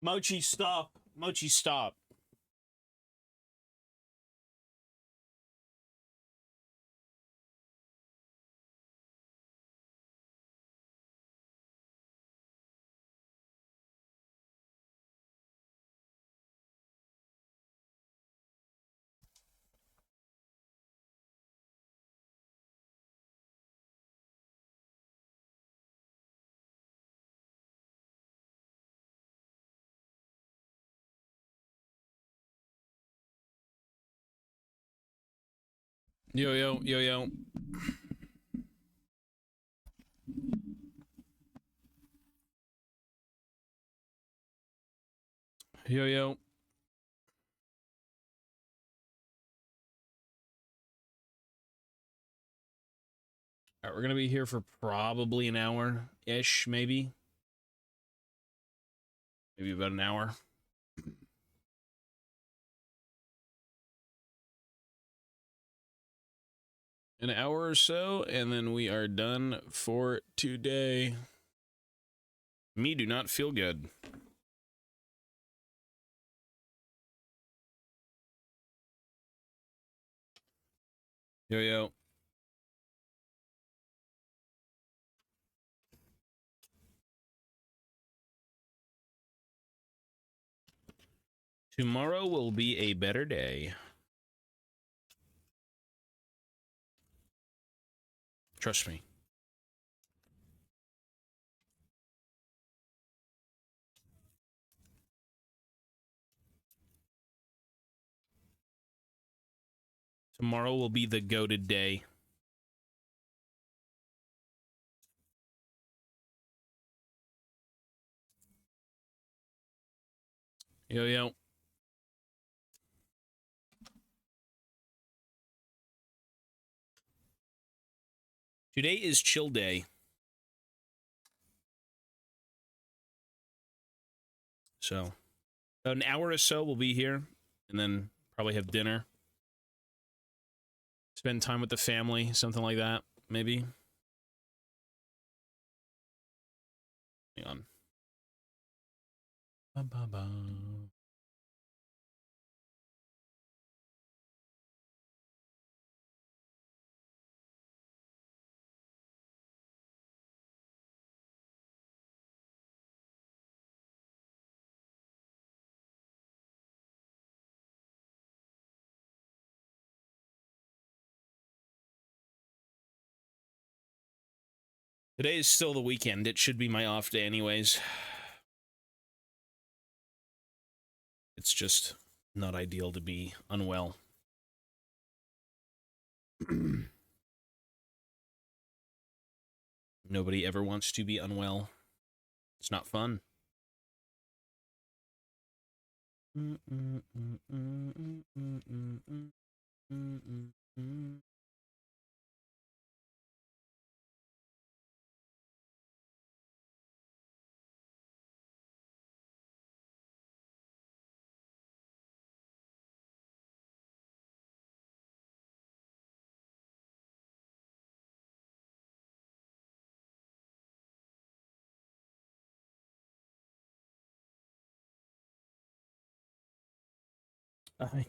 Mochi, stop. Mochi, stop. Yo, yo, yo, yo. Yo, yo. All right, we're going to be here for probably an hour-ish, maybe. Maybe about an hour. An hour or so, and then we are done for today. Me do not feel good. Yo, yo. Tomorrow will be a better day. Trust me. Tomorrow will be the goated day. Yo, yo. Today is chill day. So, about an hour or so we'll be here, and then probably have dinner. Spend time with the family, something like that, maybe. Hang on. Ba, ba, ba. Today is still the weekend. It should be my off day anyways. It's just not ideal to be unwell. Nobody ever wants to be unwell. It's not fun.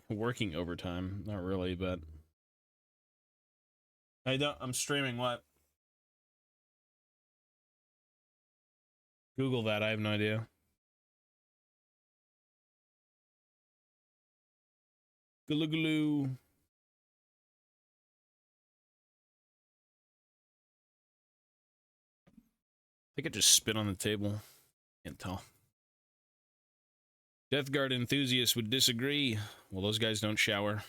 Working overtime, not really, but I'm streaming what? Google that, I have no idea. Glue. I think it just spit on the table. Can't tell. Death Guard enthusiasts would disagree. Well, those guys don't shower.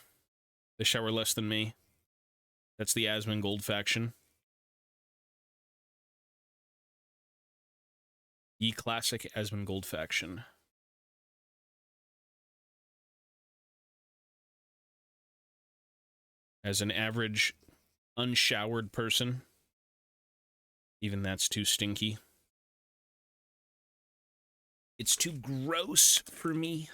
They shower less than me. That's the Asmongold faction. Ye classic Asmongold faction. As an average unshowered person, even that's too stinky. It's too gross for me.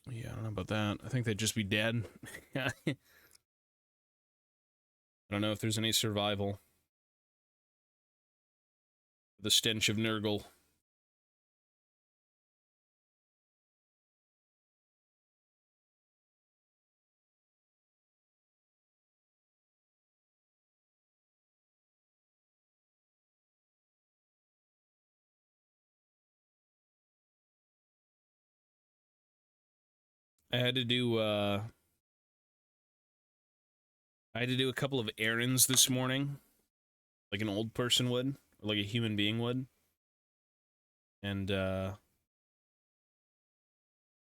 Yeah, I don't know about that. I think they'd just be dead. I don't know if there's any survival. The stench of Nurgle. I had to do a couple of errands this morning, like an old person would, or like a human being would. And I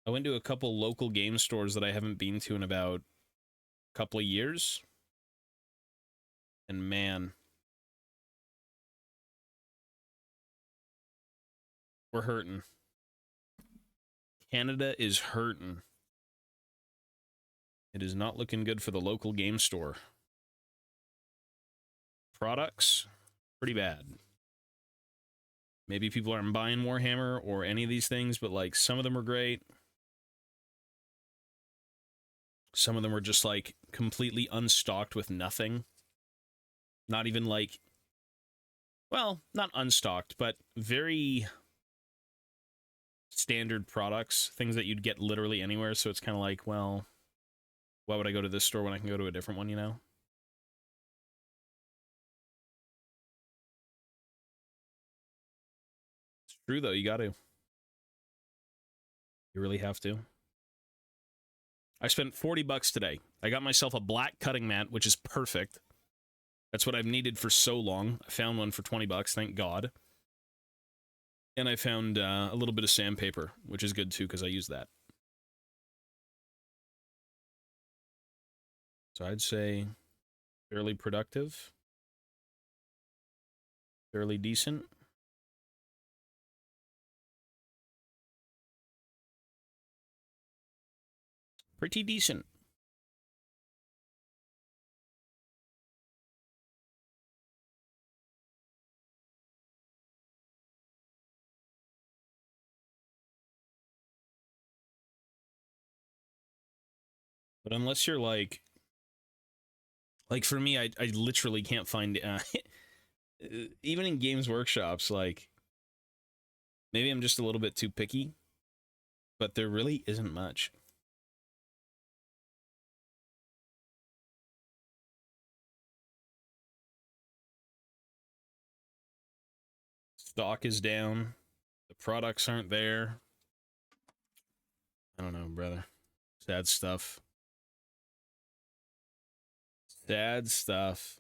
went to a couple local game stores that I haven't been to in about a couple of years. And man, we're hurting. Canada is hurting. It is not looking good for the local game store. Products, pretty bad. Maybe people aren't buying Warhammer or any of these things, but like some of them are great. Some of them are just like completely unstocked with nothing. Not even like, well, not unstocked, but very standard products, things that you'd get literally anywhere. So it's kind of like, well, why would I go to this store when I can go to a different one, you know? It's true, though. You got to. You really have to. I spent 40 bucks today. I got myself a black cutting mat, which is perfect. That's what I've needed for so long. I found one for 20 bucks, thank God. And I found a little bit of sandpaper, which is good too, because I use that. So I'd say fairly productive. Fairly decent. Pretty decent. But unless you're like for me, I literally can't find, even in Games Workshops, like, maybe I'm just a little bit too picky, but there really isn't much. Stock is down. The products aren't there. I don't know, brother. Sad stuff. Sad stuff.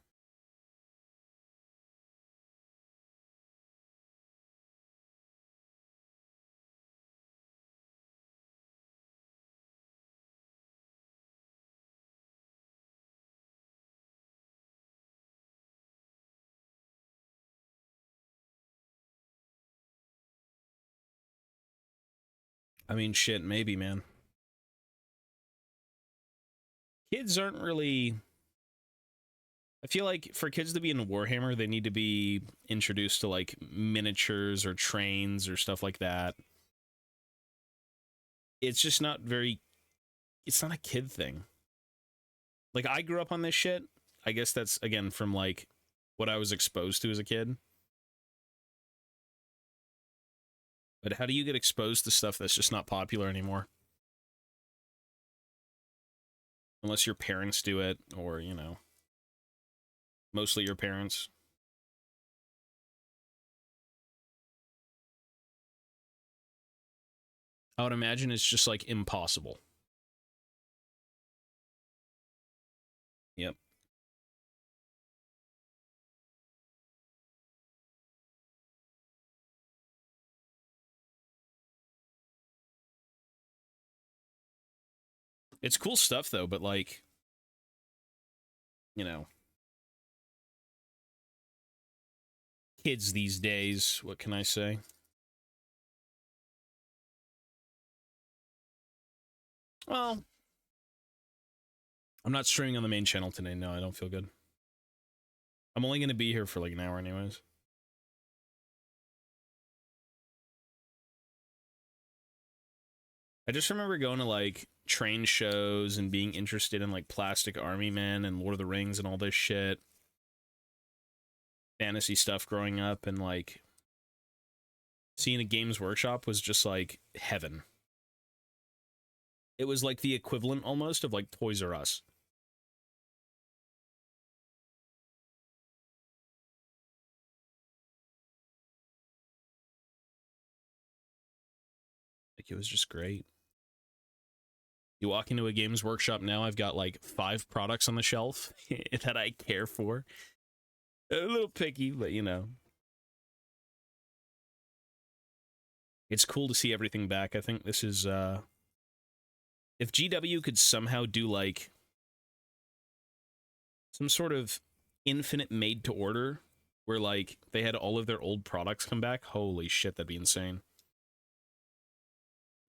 I mean, shit, maybe, man. Kids aren't really... I feel like for kids to be in Warhammer, they need to be introduced to, like, miniatures or trains or stuff like that. It's just not very... It's not a kid thing. Like, I grew up on this shit. I guess that's, again, from, like, what I was exposed to as a kid. But how do you get exposed to stuff that's just not popular anymore? Unless your parents do it, or, you know, mostly your parents. I would imagine it's just, like, impossible. Yep. It's cool stuff, though, but, like, you know, kids these days, what can I say? Well, I'm not streaming on the main channel today. No, I don't feel good. I'm only going to be here for, like, an hour anyways. I just remember going to like train shows and being interested in like Plastic Army Men and Lord of the Rings and all this shit. Fantasy stuff growing up, and like seeing a Games Workshop was just like heaven. It was like the equivalent almost of like Toys R Us. Like it was just great. You walk into a Games Workshop now, I've got like 5 products on the shelf that I care for. A little picky, but you know. It's cool to see everything back. I think this is, if GW could somehow do like some sort of infinite made to order where like they had all of their old products come back, holy shit, that'd be insane.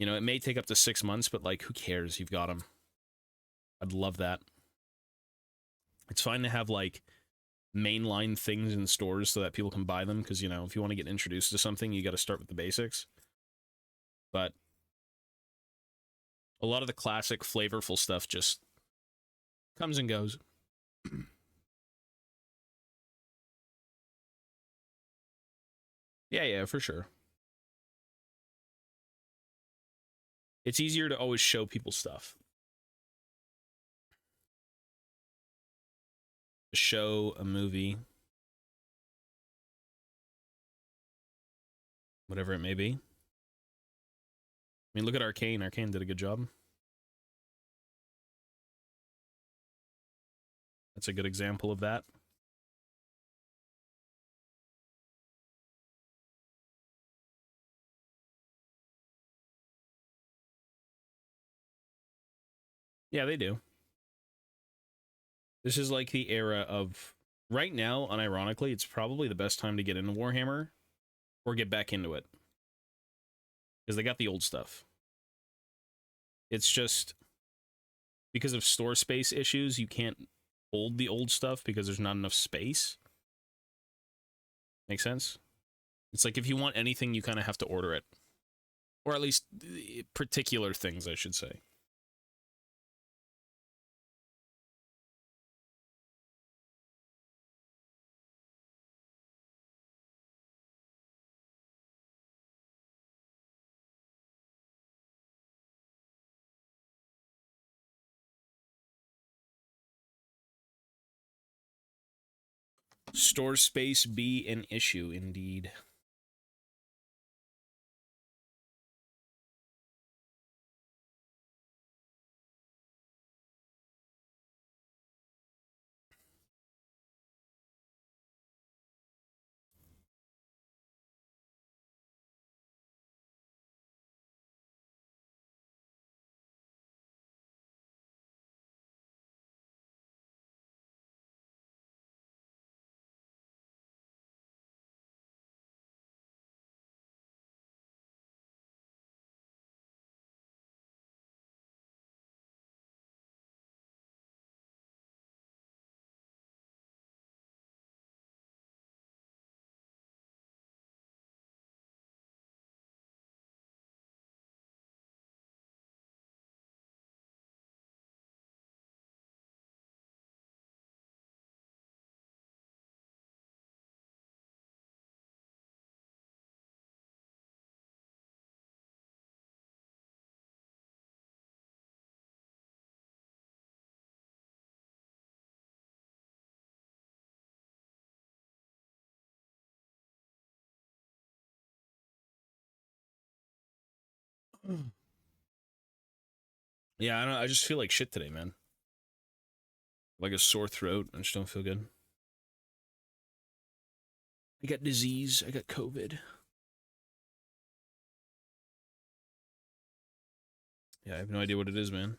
You know, it may take up to 6 months, but like, who cares? You've got them. I'd love that. It's fine to have like mainline things in stores so that people can buy them, because, you know, if you want to get introduced to something, you got to start with the basics. But a lot of the classic flavorful stuff just comes and goes. Yeah, for sure. It's easier to always show people stuff. Show a movie, whatever it may be. I mean, look at Arcane. Arcane did a good job. That's a good example of that. Yeah, they do. This is like the era of... Right now, unironically, it's probably the best time to get into Warhammer or get back into it. Because they got the old stuff. It's just... because of store space issues, you can't hold the old stuff because there's not enough space. Make sense? It's like if you want anything, you kind of have to order it. Or at least particular things, I should say. Store space be an issue, indeed. Yeah, I don't. I just feel like shit today, man. Like a sore throat. I just don't feel good. I got disease. I got COVID. Yeah, I have no idea what it is, man.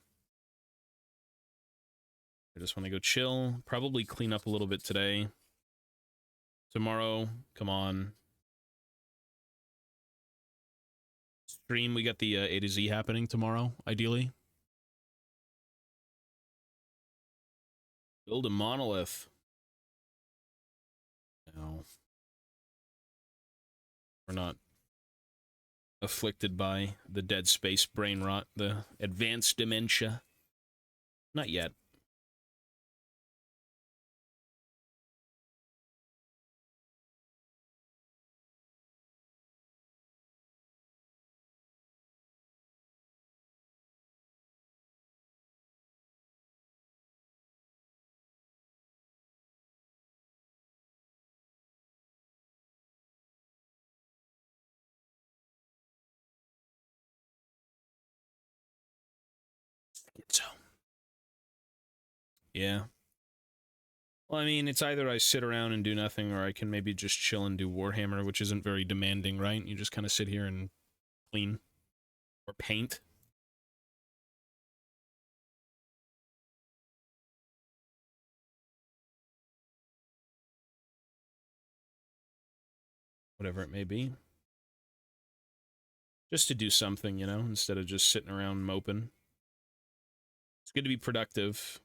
I just want to go chill. Probably clean up a little bit today. Tomorrow, come on. Stream, we got the A to Z happening tomorrow, ideally. Build a monolith. No. We're not. afflicted by the dead space brain rot, the advanced dementia. Not yet. So, yeah. Well, I mean, it's either I sit around and do nothing, or I can maybe just chill and do Warhammer, which isn't very demanding, right? You just kind of sit here and clean. Or paint. Whatever it may be. Just to do something, you know, instead of just sitting around moping. It's good to be productive.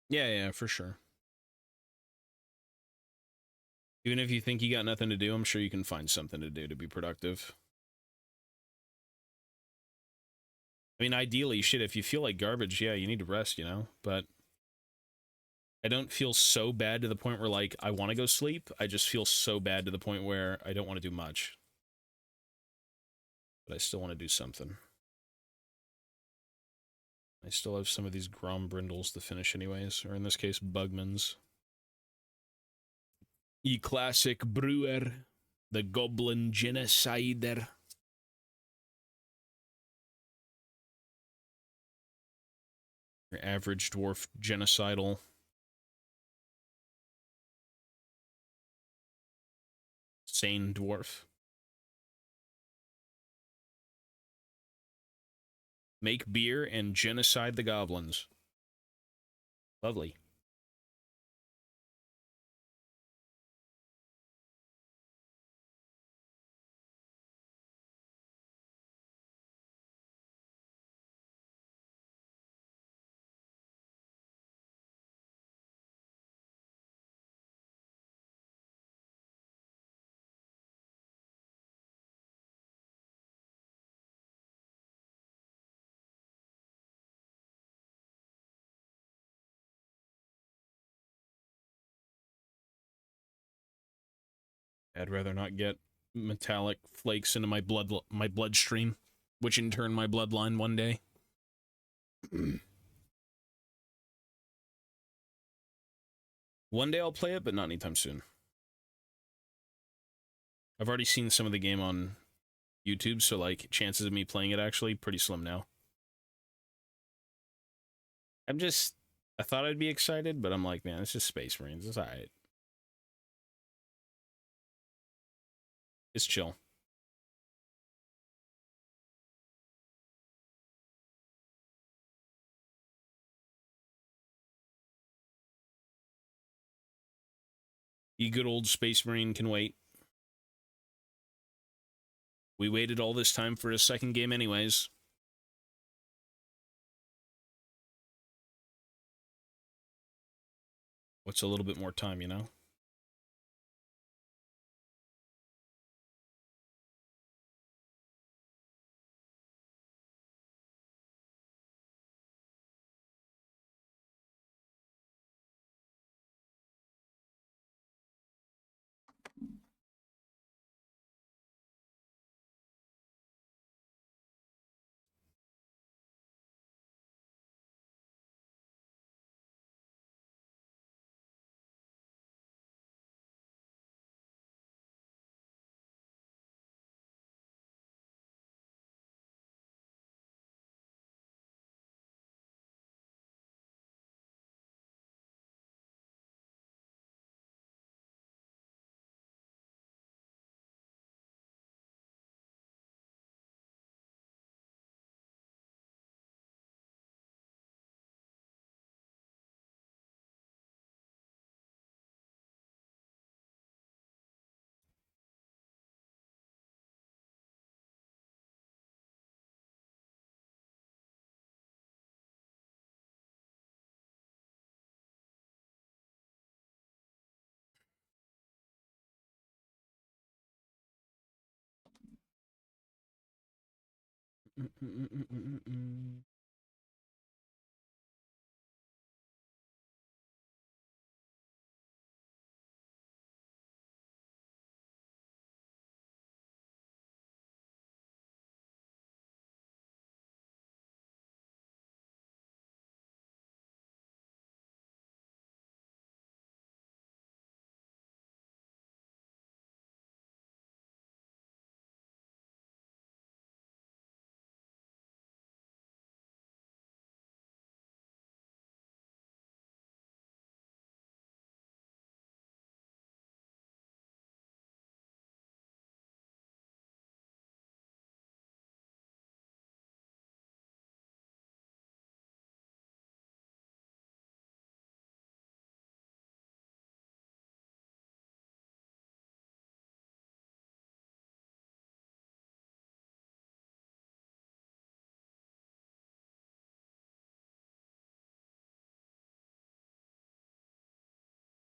Yeah, for sure. Even if you think you got nothing to do, I'm sure you can find something to do to be productive. I mean, ideally, shit, if you feel like garbage, yeah, you need to rest, you know? But I don't feel so bad to the point where, like, I want to go sleep. I just feel so bad to the point where I don't want to do much. But I still want to do something. I still have some of these Grombrindals to finish anyways, or in this case, Bugmans. Ye classic brewer, the Goblin Genocider. Your average dwarf genocidal. Sane dwarf. Make beer and genocide the goblins. Lovely. I'd rather not get metallic flakes into my bloodstream, which in turn my bloodline one day. One day I'll play it, but not anytime soon. I've already seen some of the game on YouTube, so like chances of me playing it actually pretty slim now. I thought I'd be excited, but I'm like, man, it's just Space Marines. It's alright. It's chill. You good old Space Marine can wait. We waited all this time for a second game anyways. What's a little bit more time, you know?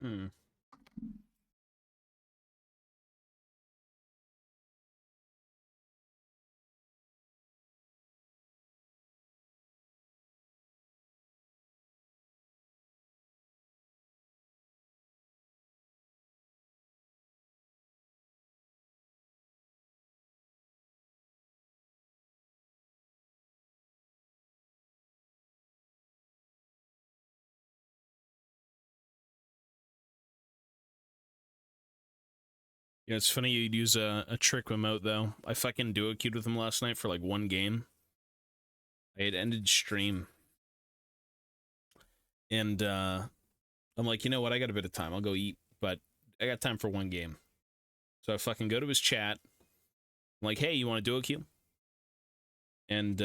Hmm. Yeah, it's funny you'd use a trick remote, though. I fucking duo queued with him last night for like one game. I had ended stream. And I'm like, you know what? I got a bit of time. I'll go eat, but I got time for one game. So I fucking go to his chat. I'm like, hey, you want to duo queue? And,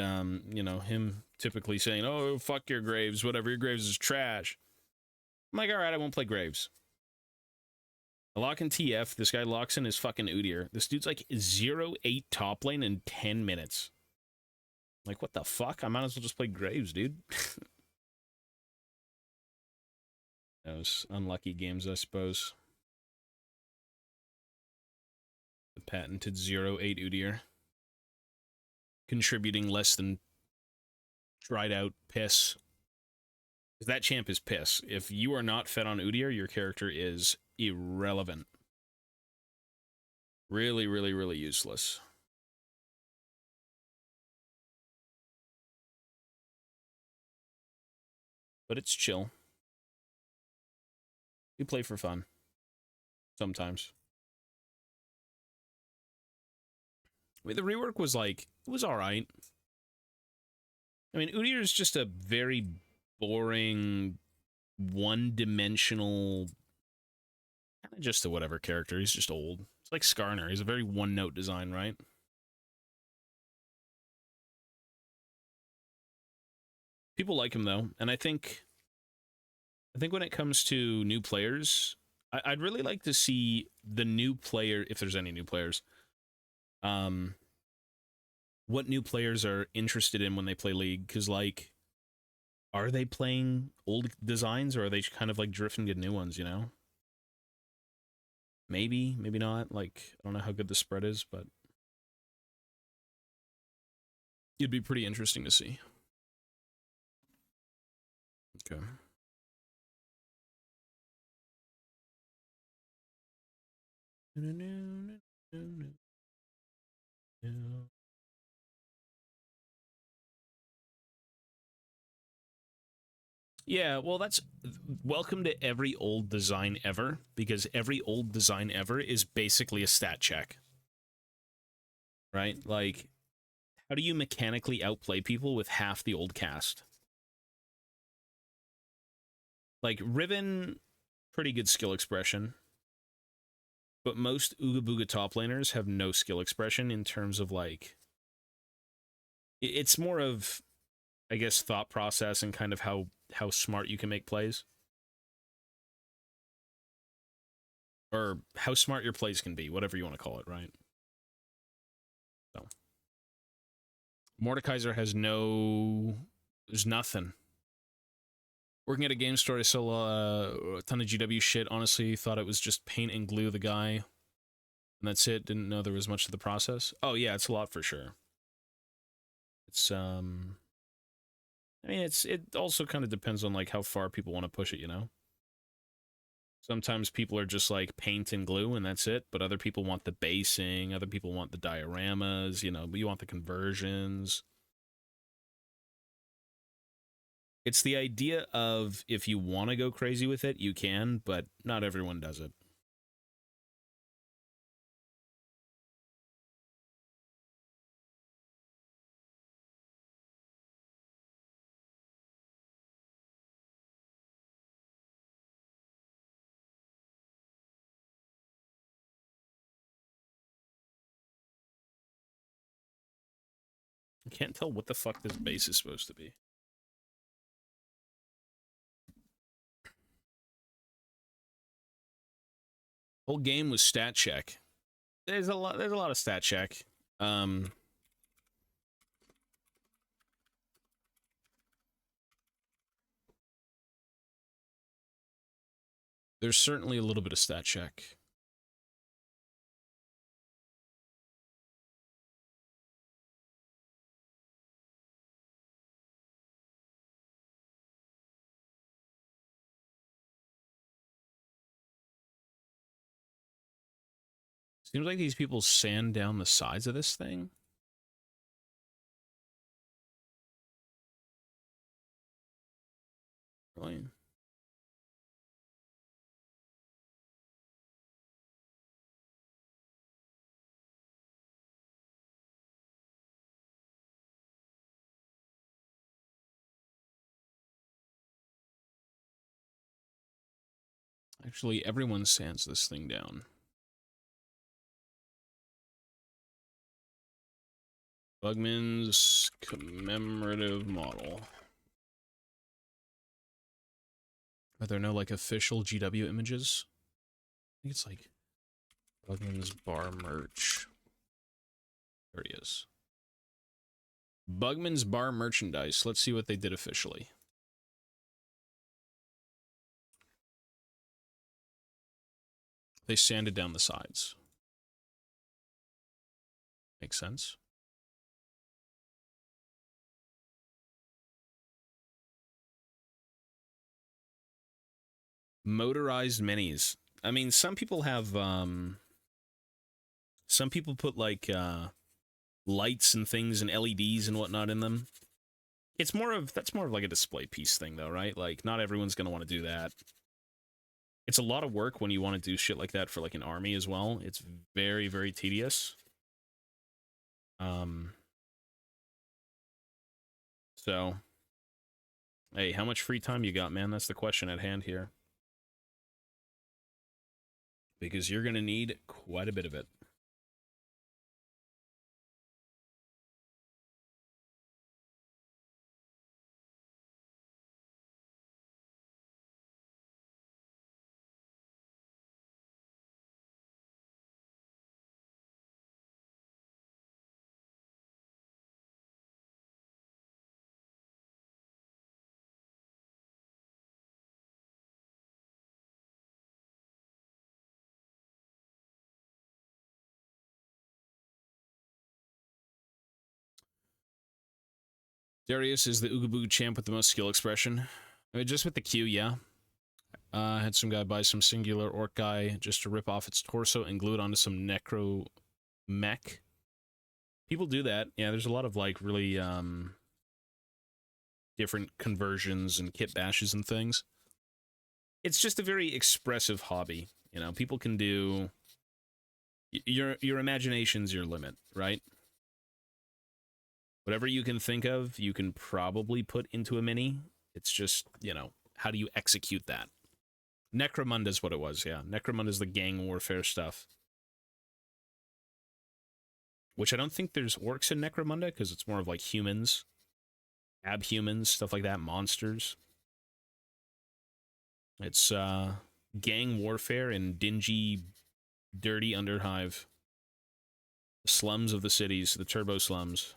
you know, him typically saying, oh, fuck your Graves. Whatever, your Graves is trash. I'm like, all right, I won't play Graves. I lock in TF. This guy locks in his fucking Udyr. This dude's like 0-8 top lane in 10 minutes. Like, what the fuck? I might as well just play Graves, dude. Those unlucky games, I suppose. The patented 0-8 Udyr. Contributing less than dried out piss. That champ is piss. If you are not fed on Udyr, your character is irrelevant. Really, really, really useless. But it's chill. We play for fun. Sometimes. I mean, the rework was like, it was alright. I mean, Udyr is just a very boring, one-dimensional, kind of just a whatever character. He's just old. It's like Skarner. He's a very one-note design, right? People like him, though. And I think when it comes to new players, I'd really like to see the new player, if there's any new players, what new players are interested in when they play League, because, like, are they playing old designs, or are they kind of, like, drifting to new ones, you know? Maybe, maybe not. Like, I don't know how good the spread is, but it'd be pretty interesting to see. Okay. Yeah, well, that's welcome to every old design ever, because every old design ever is basically a stat check, right? Like, how do you mechanically outplay people with half the old cast? Like, Riven, pretty good skill expression, but most Ooga Booga top laners have no skill expression in terms of, like, it's more of, I guess, thought process and kind of how smart you can make plays. Or how smart your plays can be, whatever you want to call it, right? So Mordekaiser has there's nothing. Working at a game store, I saw a ton of GW shit. Honestly, thought it was just paint and glue the guy, and that's it. Didn't know there was much to the process. Oh yeah, it's a lot for sure. It's I mean, it also kind of depends on, like, how far people want to push it, you know? Sometimes people are just like paint and glue and that's it, but other people want the basing, other people want the dioramas, you know, but you want the conversions. It's the idea of, if you want to go crazy with it, you can, but not everyone does it. I can't tell what the fuck this base is supposed to be. Whole game was stat check. There's a lot of stat check. There's certainly a little bit of stat check. Seems like these people sand down the sides of this thing. Really? Actually, everyone sands this thing down. Bugman's commemorative model. Are there no, like, official GW images? I think it's like Bugman's bar merch. There he is. Bugman's bar merchandise. Let's see what they did officially. They sanded down the sides. Makes sense. Motorized minis. I mean, some people have, some people put, like, lights and things and LEDs and whatnot in them. That's more of like a display piece thing, though, right? Like, not everyone's going to want to do that. It's a lot of work when you want to do shit like that for, like, an army as well. It's very, very tedious. So, hey, how much free time you got, man? That's the question at hand here. Because you're going to need quite a bit of it. Darius is the Ooga Booga champ with the most skill expression. I mean, just with the Q, yeah. I had some guy buy some singular orc guy just to rip off its torso and glue it onto some necro mech. People do that. Yeah, there's a lot of, like, really, different conversions and kit bashes and things. It's just a very expressive hobby. You know, people can do... Your imagination's your limit, right? Whatever you can think of, you can probably put into a mini. It's just, you know, how do you execute that? Necromunda's what it was, yeah. Necromunda's the gang warfare stuff. Which I don't think there's orcs in Necromunda, because it's more of like humans. Abhumans, stuff like that, monsters. It's gang warfare in dingy, dirty Underhive. The slums of the cities, the turbo slums.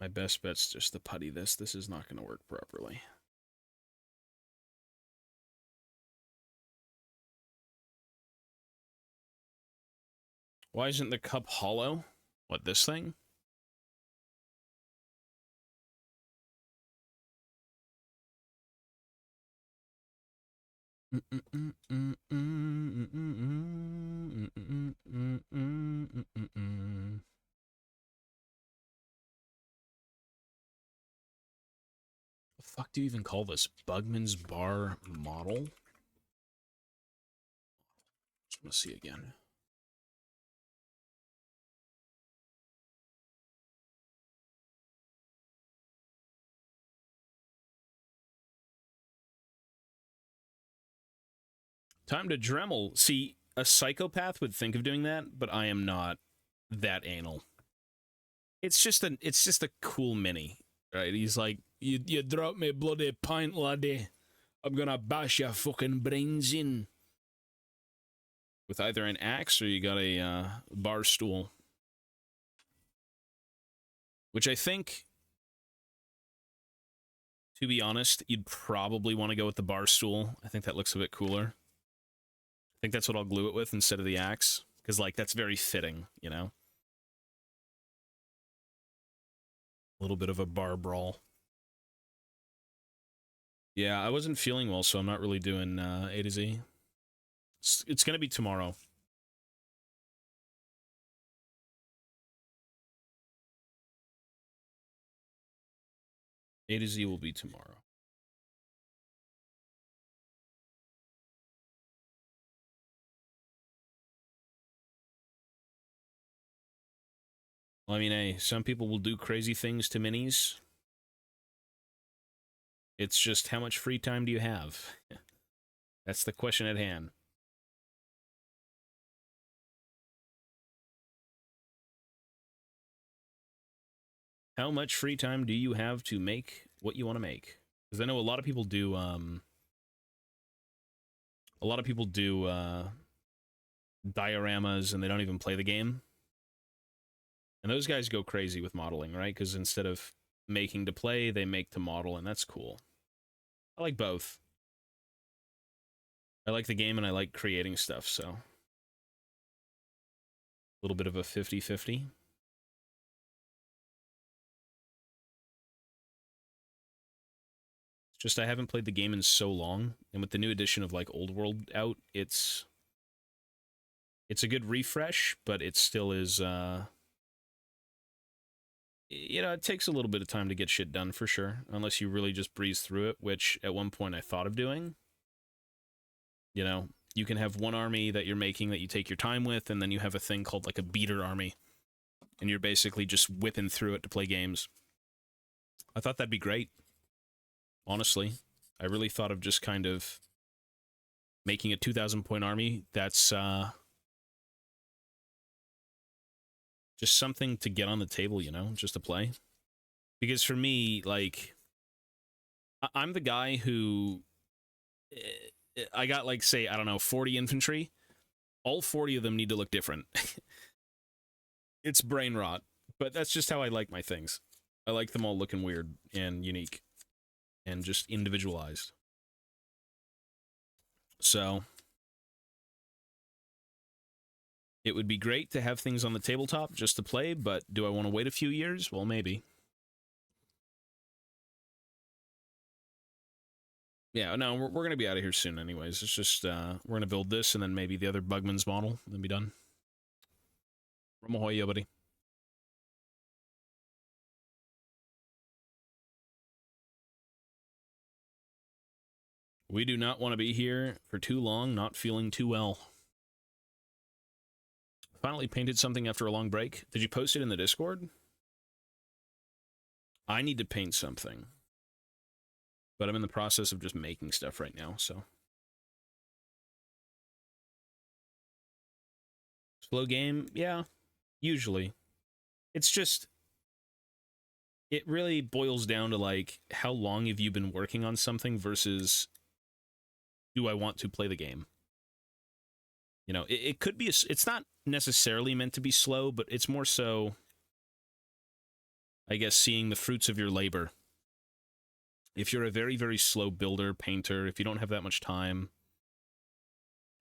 My best bet's just to putty this. This is not going to work properly. Why isn't the cup hollow? What, this thing? The fuck do you even call this? Bugman's Bar model? Just want to see again. Time to Dremel. See, a psychopath would think of doing that, but I am not that anal. It's just a cool mini, right? He's like, you drop me bloody pint, laddie. I'm gonna bash your fucking brains in. With either an axe or you got a bar stool. Which I think, to be honest, you'd probably want to go with the bar stool. I think that looks a bit cooler. I think that's what I'll glue it with instead of the axe. Because, like, that's very fitting, you know? A little bit of a bar brawl. Yeah, I wasn't feeling well, so I'm not really doing A to Z. It's going to be tomorrow. A to Z will be tomorrow. Well, I mean, hey, some people will do crazy things to minis. It's just how much free time do you have? That's the question at hand. How much free time do you have to make what you want to make? Because I know a lot of people do, dioramas and they don't even play the game. And those guys go crazy with modeling, right? Because instead of making to play, they make to model, and that's cool. I like both. I like the game and I like creating stuff, so. A little bit of a 50-50. It's just I haven't played the game in so long, and with the new edition of, like, Old World out, it's a good refresh, but it still is, you know, it takes a little bit of time to get shit done, for sure, unless you really just breeze through it, which at one point I thought of doing. You know, you can have one army that you're making that you take your time with, and then you have a thing called, like, a beater army, and you're basically just whipping through it to play games. I thought that'd be great, honestly. I really thought of just kind of making a 2,000-point army that's, Just something to get on the table, you know, just to play. Because for me, like, I'm the guy who, I got, like, say, I don't know, 40 infantry. All 40 of them need to look different. It's brain rot, but that's just how I like my things. I like them all looking weird and unique and just individualized. So it would be great to have things on the tabletop just to play, but do I want to wait a few years? Well, maybe. Yeah, no, we're going to be out of here soon anyways. It's just, we're going to build this and then maybe the other Bugman's model, and then be done. Ramahoya, buddy. We do not want to be here for too long, not feeling too well. Finally painted something after a long break. Did you post it in the Discord? I need to paint something. But I'm in the process of just making stuff right now, so. Slow game? Yeah, usually. It's just, it really boils down to, like, how long have you been working on something versus do I want to play the game? You know, it could be, it's not necessarily meant to be slow, but it's more so, I guess, seeing the fruits of your labor. If you're a very, very slow builder, painter, if you don't have that much time,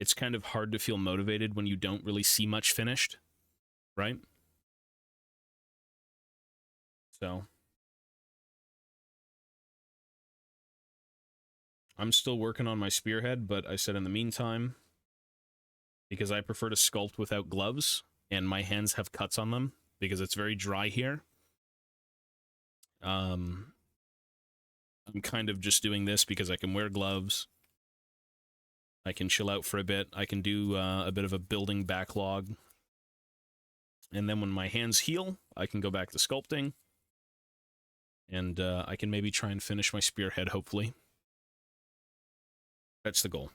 it's kind of hard to feel motivated when you don't really see much finished, right? So I'm still working on my spearhead, but I said in the meantime, because I prefer to sculpt without gloves, and my hands have cuts on them, because it's very dry here, I'm kind of just doing this because I can wear gloves, I can chill out for a bit, I can do a bit of a building backlog, and then when my hands heal, I can go back to sculpting, and I can maybe try and finish my spearhead, hopefully. That's the goal.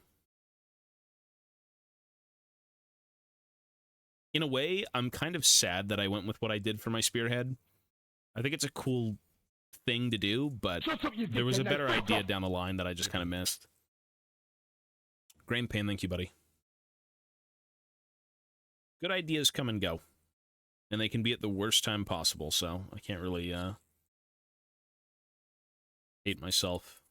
In a way, I'm kind of sad that I went with what I did for my spearhead. I think it's a cool thing to do, but there was a better idea down the line that I just kind of missed. Grain Pain, thank you, buddy. Good ideas come and go, and they can be at the worst time possible, so I can't really hate myself.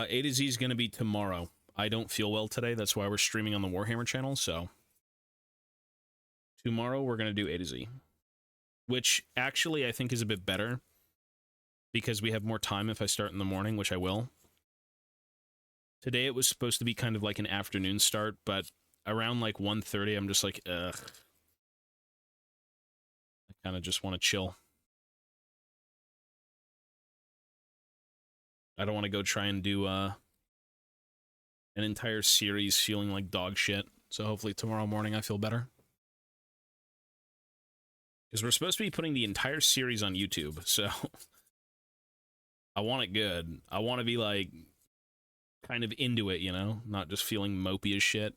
A to Z is going to be tomorrow. I don't feel well today. That's why we're streaming on the Warhammer channel, so tomorrow we're going to do A to Z. Which, actually, I think is a bit better, because we have more time if I start in the morning, which I will. Today it was supposed to be kind of like an afternoon start, but around like 1:30, I'm just like, ugh. I kind of just want to chill. I don't want to go try and do an entire series feeling like dog shit. So hopefully tomorrow morning I feel better. Because we're supposed to be putting the entire series on YouTube, so I want it good. I want to be like kind of into it, you know? Not just feeling mopey as shit.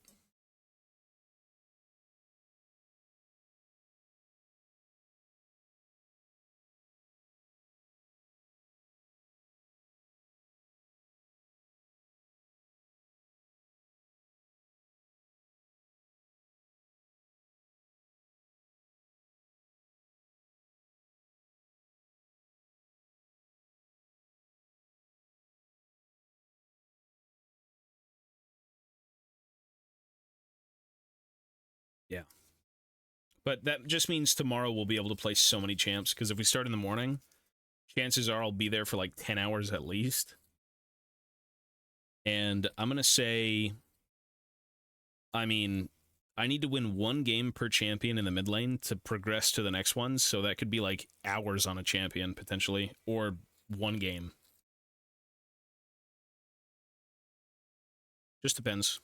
Yeah. But that just means tomorrow we'll be able to play so many champs, because if we start in the morning, chances are I'll be there for like 10 hours at least. And I'm going to say, I mean, I need to win one game per champion in the mid lane to progress to the next one, so that could be like hours on a champion, potentially, or one game. Just depends.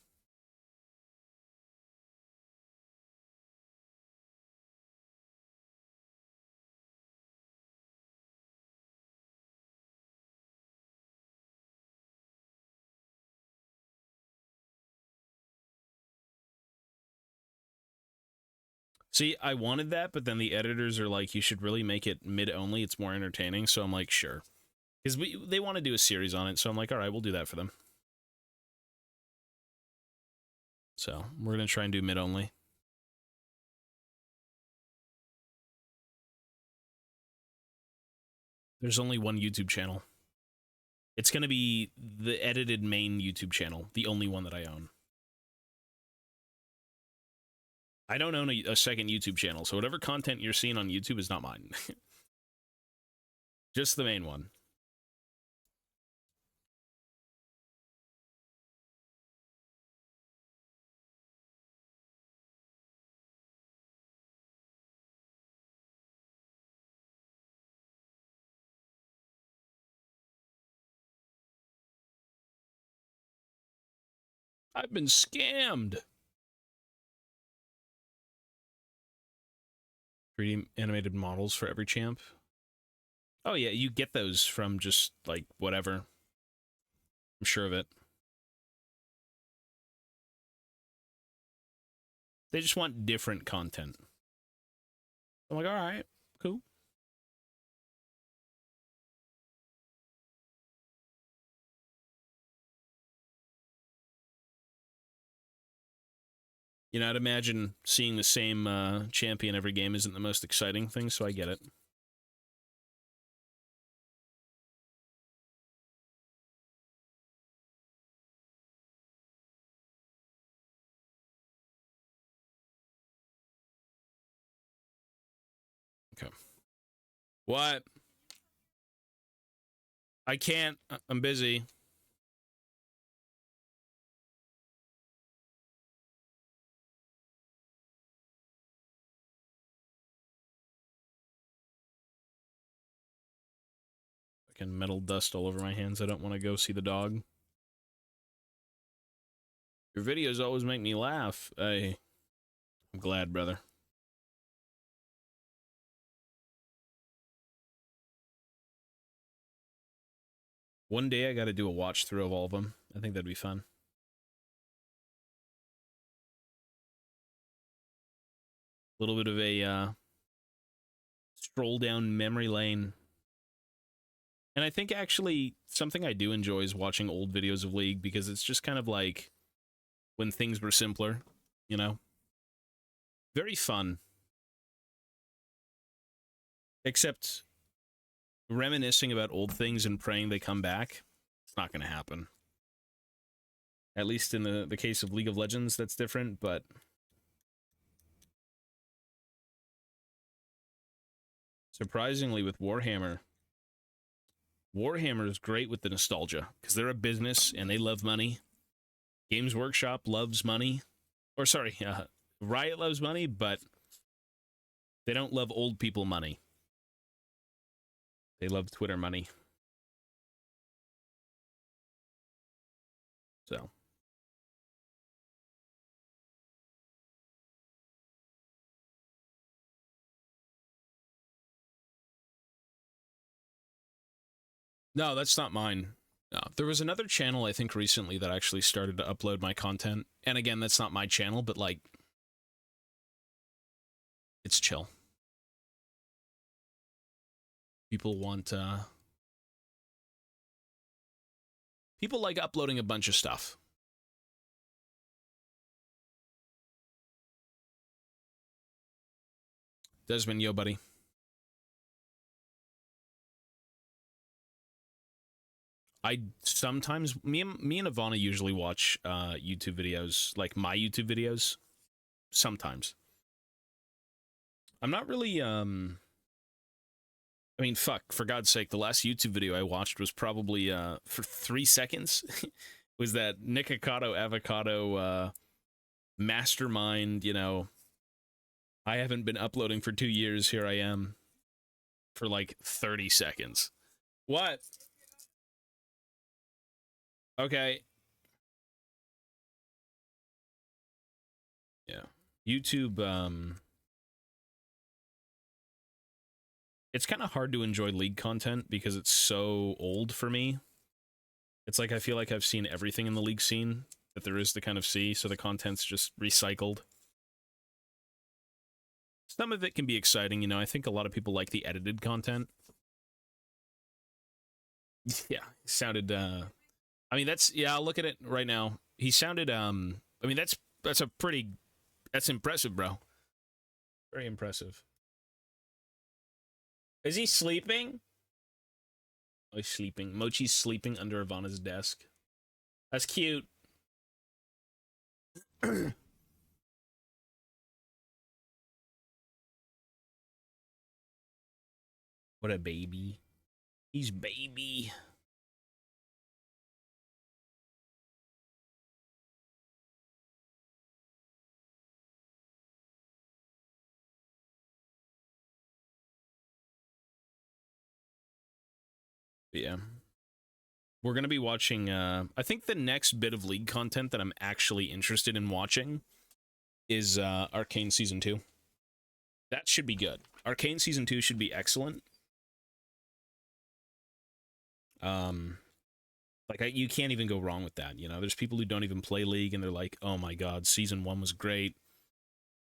See, I wanted that, but then the editors are like, you should really make it mid-only. It's more entertaining. So I'm like, sure. Because they want to do a series on it. So I'm like, all right, we'll do that for them. So we're going to try and do mid-only. There's only one YouTube channel. It's going to be the edited main YouTube channel, the only one that I own. I don't own a second YouTube channel, so whatever content you're seeing on YouTube is not mine. Just the main one. I've been scammed. 3D animated models for every champ. Oh yeah, you get those from just, like, whatever. I'm sure of it. They just want different content. I'm like, all right, cool. You know, I'd imagine seeing the same champion every game isn't the most exciting thing, so I get it. Okay. What? I can't. I'm busy. Fucking metal dust all over my hands. I don't want to go see the dog. Your videos always make me laugh. I'm glad, brother. One day I got to do a watch through of all of them. I think that'd be fun. A little bit of a stroll down memory lane. And I think actually something I do enjoy is watching old videos of League, because it's just kind of like when things were simpler, you know? Very fun. Except reminiscing about old things and praying they come back, it's not going to happen. At least in the case of League of Legends, that's different, but surprisingly with Warhammer is great with the nostalgia, because they're a business and they love money. Games Workshop loves money. Or sorry, Riot loves money, but they don't love old people money. They love Twitter money. So. No, that's not mine. No. There was another channel, I think, recently that actually started to upload my content. And again, that's not my channel, but, like, it's chill. People want, people like uploading a bunch of stuff. Desmond, yo, buddy. I sometimes, me and Ivana usually watch YouTube videos, like my YouTube videos. Sometimes. I'm not really, I mean, fuck, for God's sake, the last YouTube video I watched was probably, for 3 seconds, was that Nikocado Avocado, mastermind, you know, I haven't been uploading for 2 years, here I am, for like 30 seconds. What? Okay. Yeah. YouTube, it's kind of hard to enjoy League content because it's so old for me. It's like I feel like I've seen everything in the League scene that there is to kind of see, so the content's just recycled. Some of it can be exciting, you know. I think a lot of people like the edited content. Yeah, he sounded. I mean, that's yeah. I'll look at it right now. He sounded. I mean, that's a pretty. That's impressive, bro. Very impressive. Is he sleeping? Oh, he's sleeping. Mochi's sleeping under Ivana's desk. That's cute. What a baby. He's baby. But yeah. We're going to be watching, I think the next bit of League content that I'm actually interested in watching is Arcane Season 2. That should be good. Arcane Season 2 should be excellent. Like, you can't even go wrong with that, you know? There's people who don't even play League, and they're like, oh my god, Season 1 was great.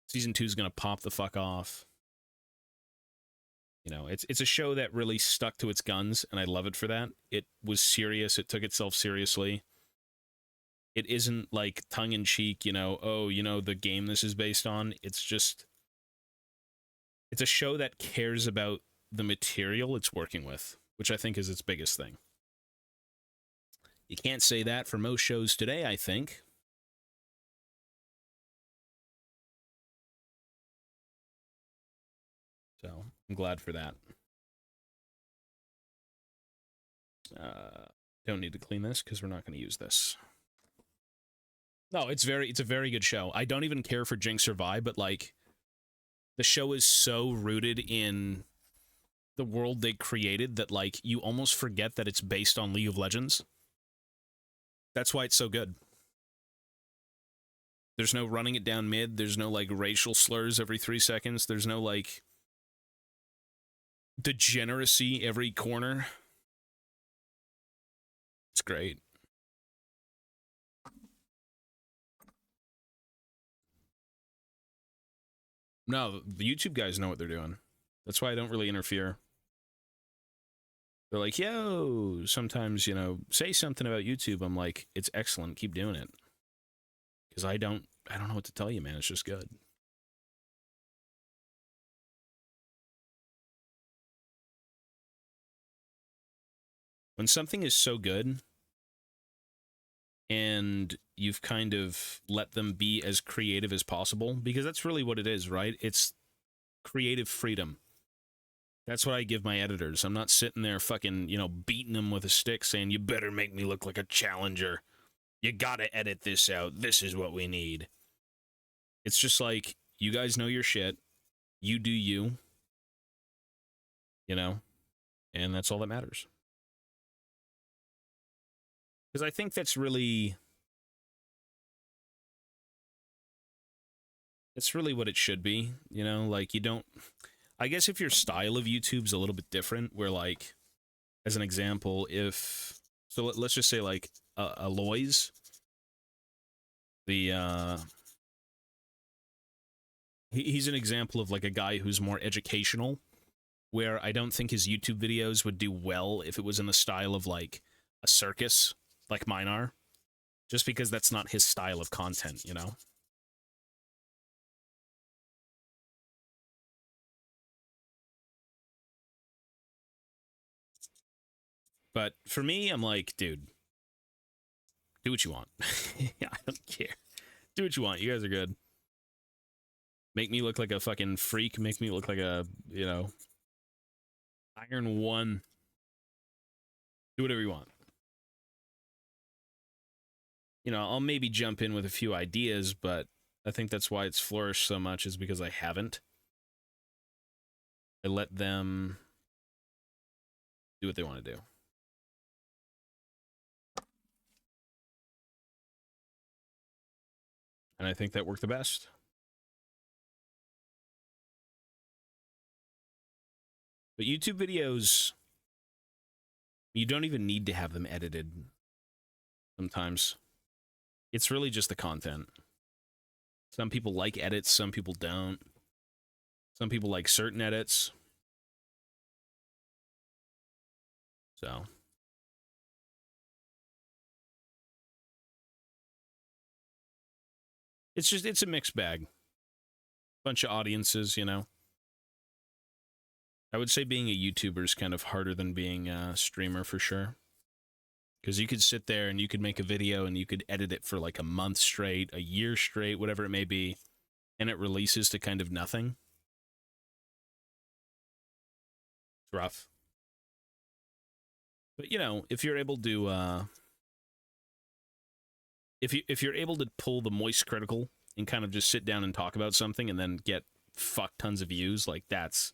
Season 2 is going to pop the fuck off. You know, it's a show that really stuck to its guns, and I love it for that. It was serious. It took itself seriously. It isn't like tongue-in-cheek, you know, oh, you know, the game this is based on. It's just... It's a show that cares about the material it's working with, which I think is its biggest thing. You can't say that for most shows today, I think. So, I'm glad for that. Don't need to clean this because we're not going to use this. No, it's a very good show. I don't even care for Jinx or Vi, but like, the show is so rooted in the world they created that like you almost forget that it's based on League of Legends. That's why it's so good. There's no running it down mid. There's no like racial slurs every 3 seconds. There's no like degeneracy every corner. It's great. No, the YouTube guys know what they're doing. That's why I don't really interfere. They're like, yo, sometimes, you know, say something about YouTube. I'm like, it's excellent. Keep doing it. Because I don't know what to tell you, man. It's just good. When something is so good and you've kind of let them be as creative as possible, because that's really what it is, right? It's creative freedom. That's what I give my editors. I'm not sitting there fucking, you know, beating them with a stick saying, you better make me look like a challenger. You gotta edit this out. This is what we need. It's just like, you guys know your shit. You do you. You know? And that's all that matters. Because I think that's really... It's really what it should be. You know? Like, you don't... I guess if your style of YouTube's a little bit different, where, like, as an example, if... So let's just say, like, Aloys, the, he's an example of, like, a guy who's more educational, where I don't think his YouTube videos would do well if it was in the style of, like, a circus, like mine are. Just because that's not his style of content, you know? But for me, I'm like, dude, do what you want. Yeah, I don't care. Do what you want. You guys are good. Make me look like a fucking freak. Make me look like a, you know, Iron 1. Do whatever you want. You know, I'll maybe jump in with a few ideas, but I think that's why it's flourished so much is because I haven't. I let them do what they want to do. And I think that worked the best. But YouTube videos, you don't even need to have them edited sometimes. It's really just the content. Some people like edits, some people don't. Some people like certain edits. So it's a mixed bag. Bunch of audiences, you know. I would say being a YouTuber is kind of harder than being a streamer for sure. Because you could sit there and you could make a video and you could edit it for like a month straight, a year straight, whatever it may be, and it releases to kind of nothing. It's rough. But you know, if you're able to if you're able to pull the moist critical and kind of just sit down and talk about something and then get fuck tons of views, like that's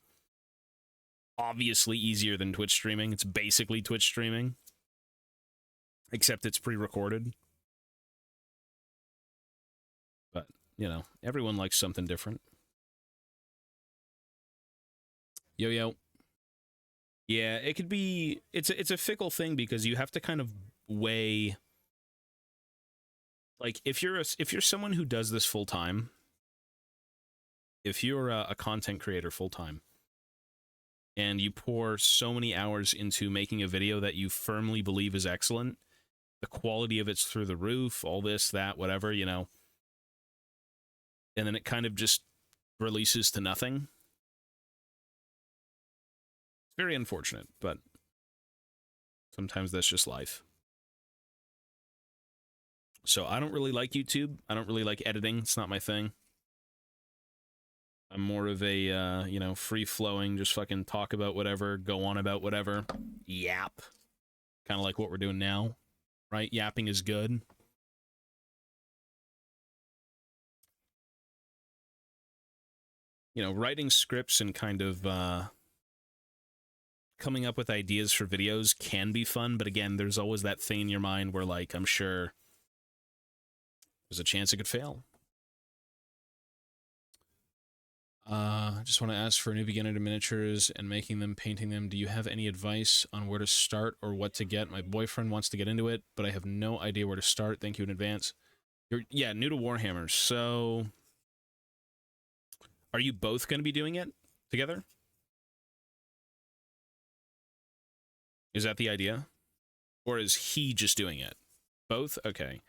obviously easier than Twitch streaming. It's basically Twitch streaming, except it's pre-recorded. But, you know, everyone likes something different. Yo, yo. Yeah, it could be... It's a fickle thing because you have to kind of weigh... Like, if you're someone who does this full-time, if you're a content creator full-time, and you pour so many hours into making a video that you firmly believe is excellent, the quality of it's through the roof, all this, that, whatever, you know, and then it kind of just releases to nothing. It's very unfortunate, but sometimes that's just life. So I don't really like YouTube. I don't really like editing. It's not my thing. I'm more of a, you know, free-flowing, just fucking talk about whatever, go on about whatever. Yap. Kind of like what we're doing now, right? Yapping is good. You know, writing scripts and kind of coming up with ideas for videos can be fun, but again, there's always that thing in your mind where, like, I'm sure there's a chance it could fail. I just want to ask, for a new beginner to miniatures and making them, painting them, do you have any advice on where to start or what to get? My boyfriend wants to get into it, but I have no idea where to start. Thank you in advance. Yeah, new to Warhammer. So, are you both going to be doing it together? Is that the idea? Or is he just doing it? Both? Okay.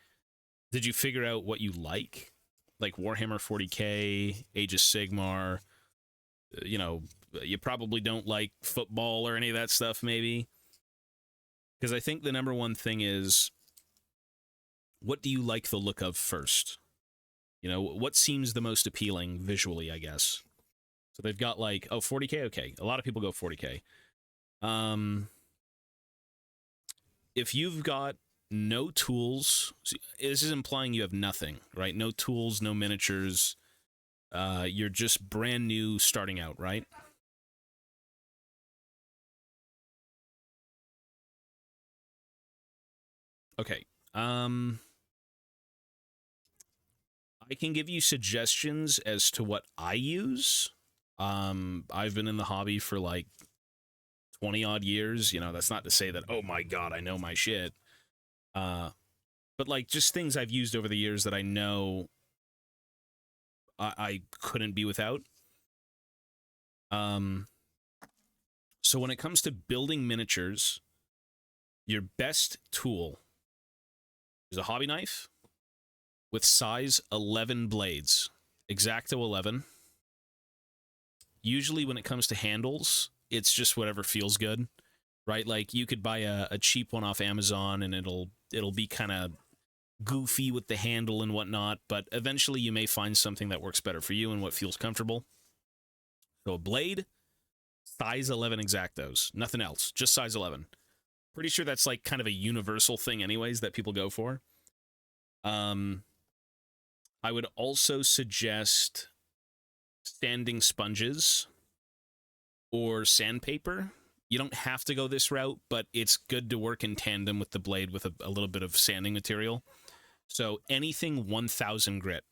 Did you figure out what you like? Like Warhammer 40k, Age of Sigmar, you know, you probably don't like football or any of that stuff, maybe. Because I think the number one thing is, what do you like the look of first? You know, what seems the most appealing visually, I guess. So they've got like, oh, 40k? Okay, a lot of people go 40k. If you've got no tools, this is implying you have nothing, right? No tools, no miniatures. You're just brand new starting out, right? Okay. I can give you suggestions as to what I use. I've been in the hobby for like 20 odd years. You know, that's not to say that, oh my God, I know my shit. But like just things I've used over the years that I know I couldn't be without. So when it comes to building miniatures, your best tool is a hobby knife with size 11 blades, X-Acto 11. Usually when it comes to handles, it's just whatever feels good, right? Like you could buy a cheap one off Amazon and it'll be kind of goofy with the handle and whatnot, but eventually you may find something that works better for you and what feels comfortable. So a blade, size 11 X-Actos, nothing else, just size 11. Pretty sure that's like kind of a universal thing anyways that people go for. I would also suggest sanding sponges or sandpaper. You don't have to go this route, but it's good to work in tandem with the blade with a little bit of sanding material. So anything 1000 grit.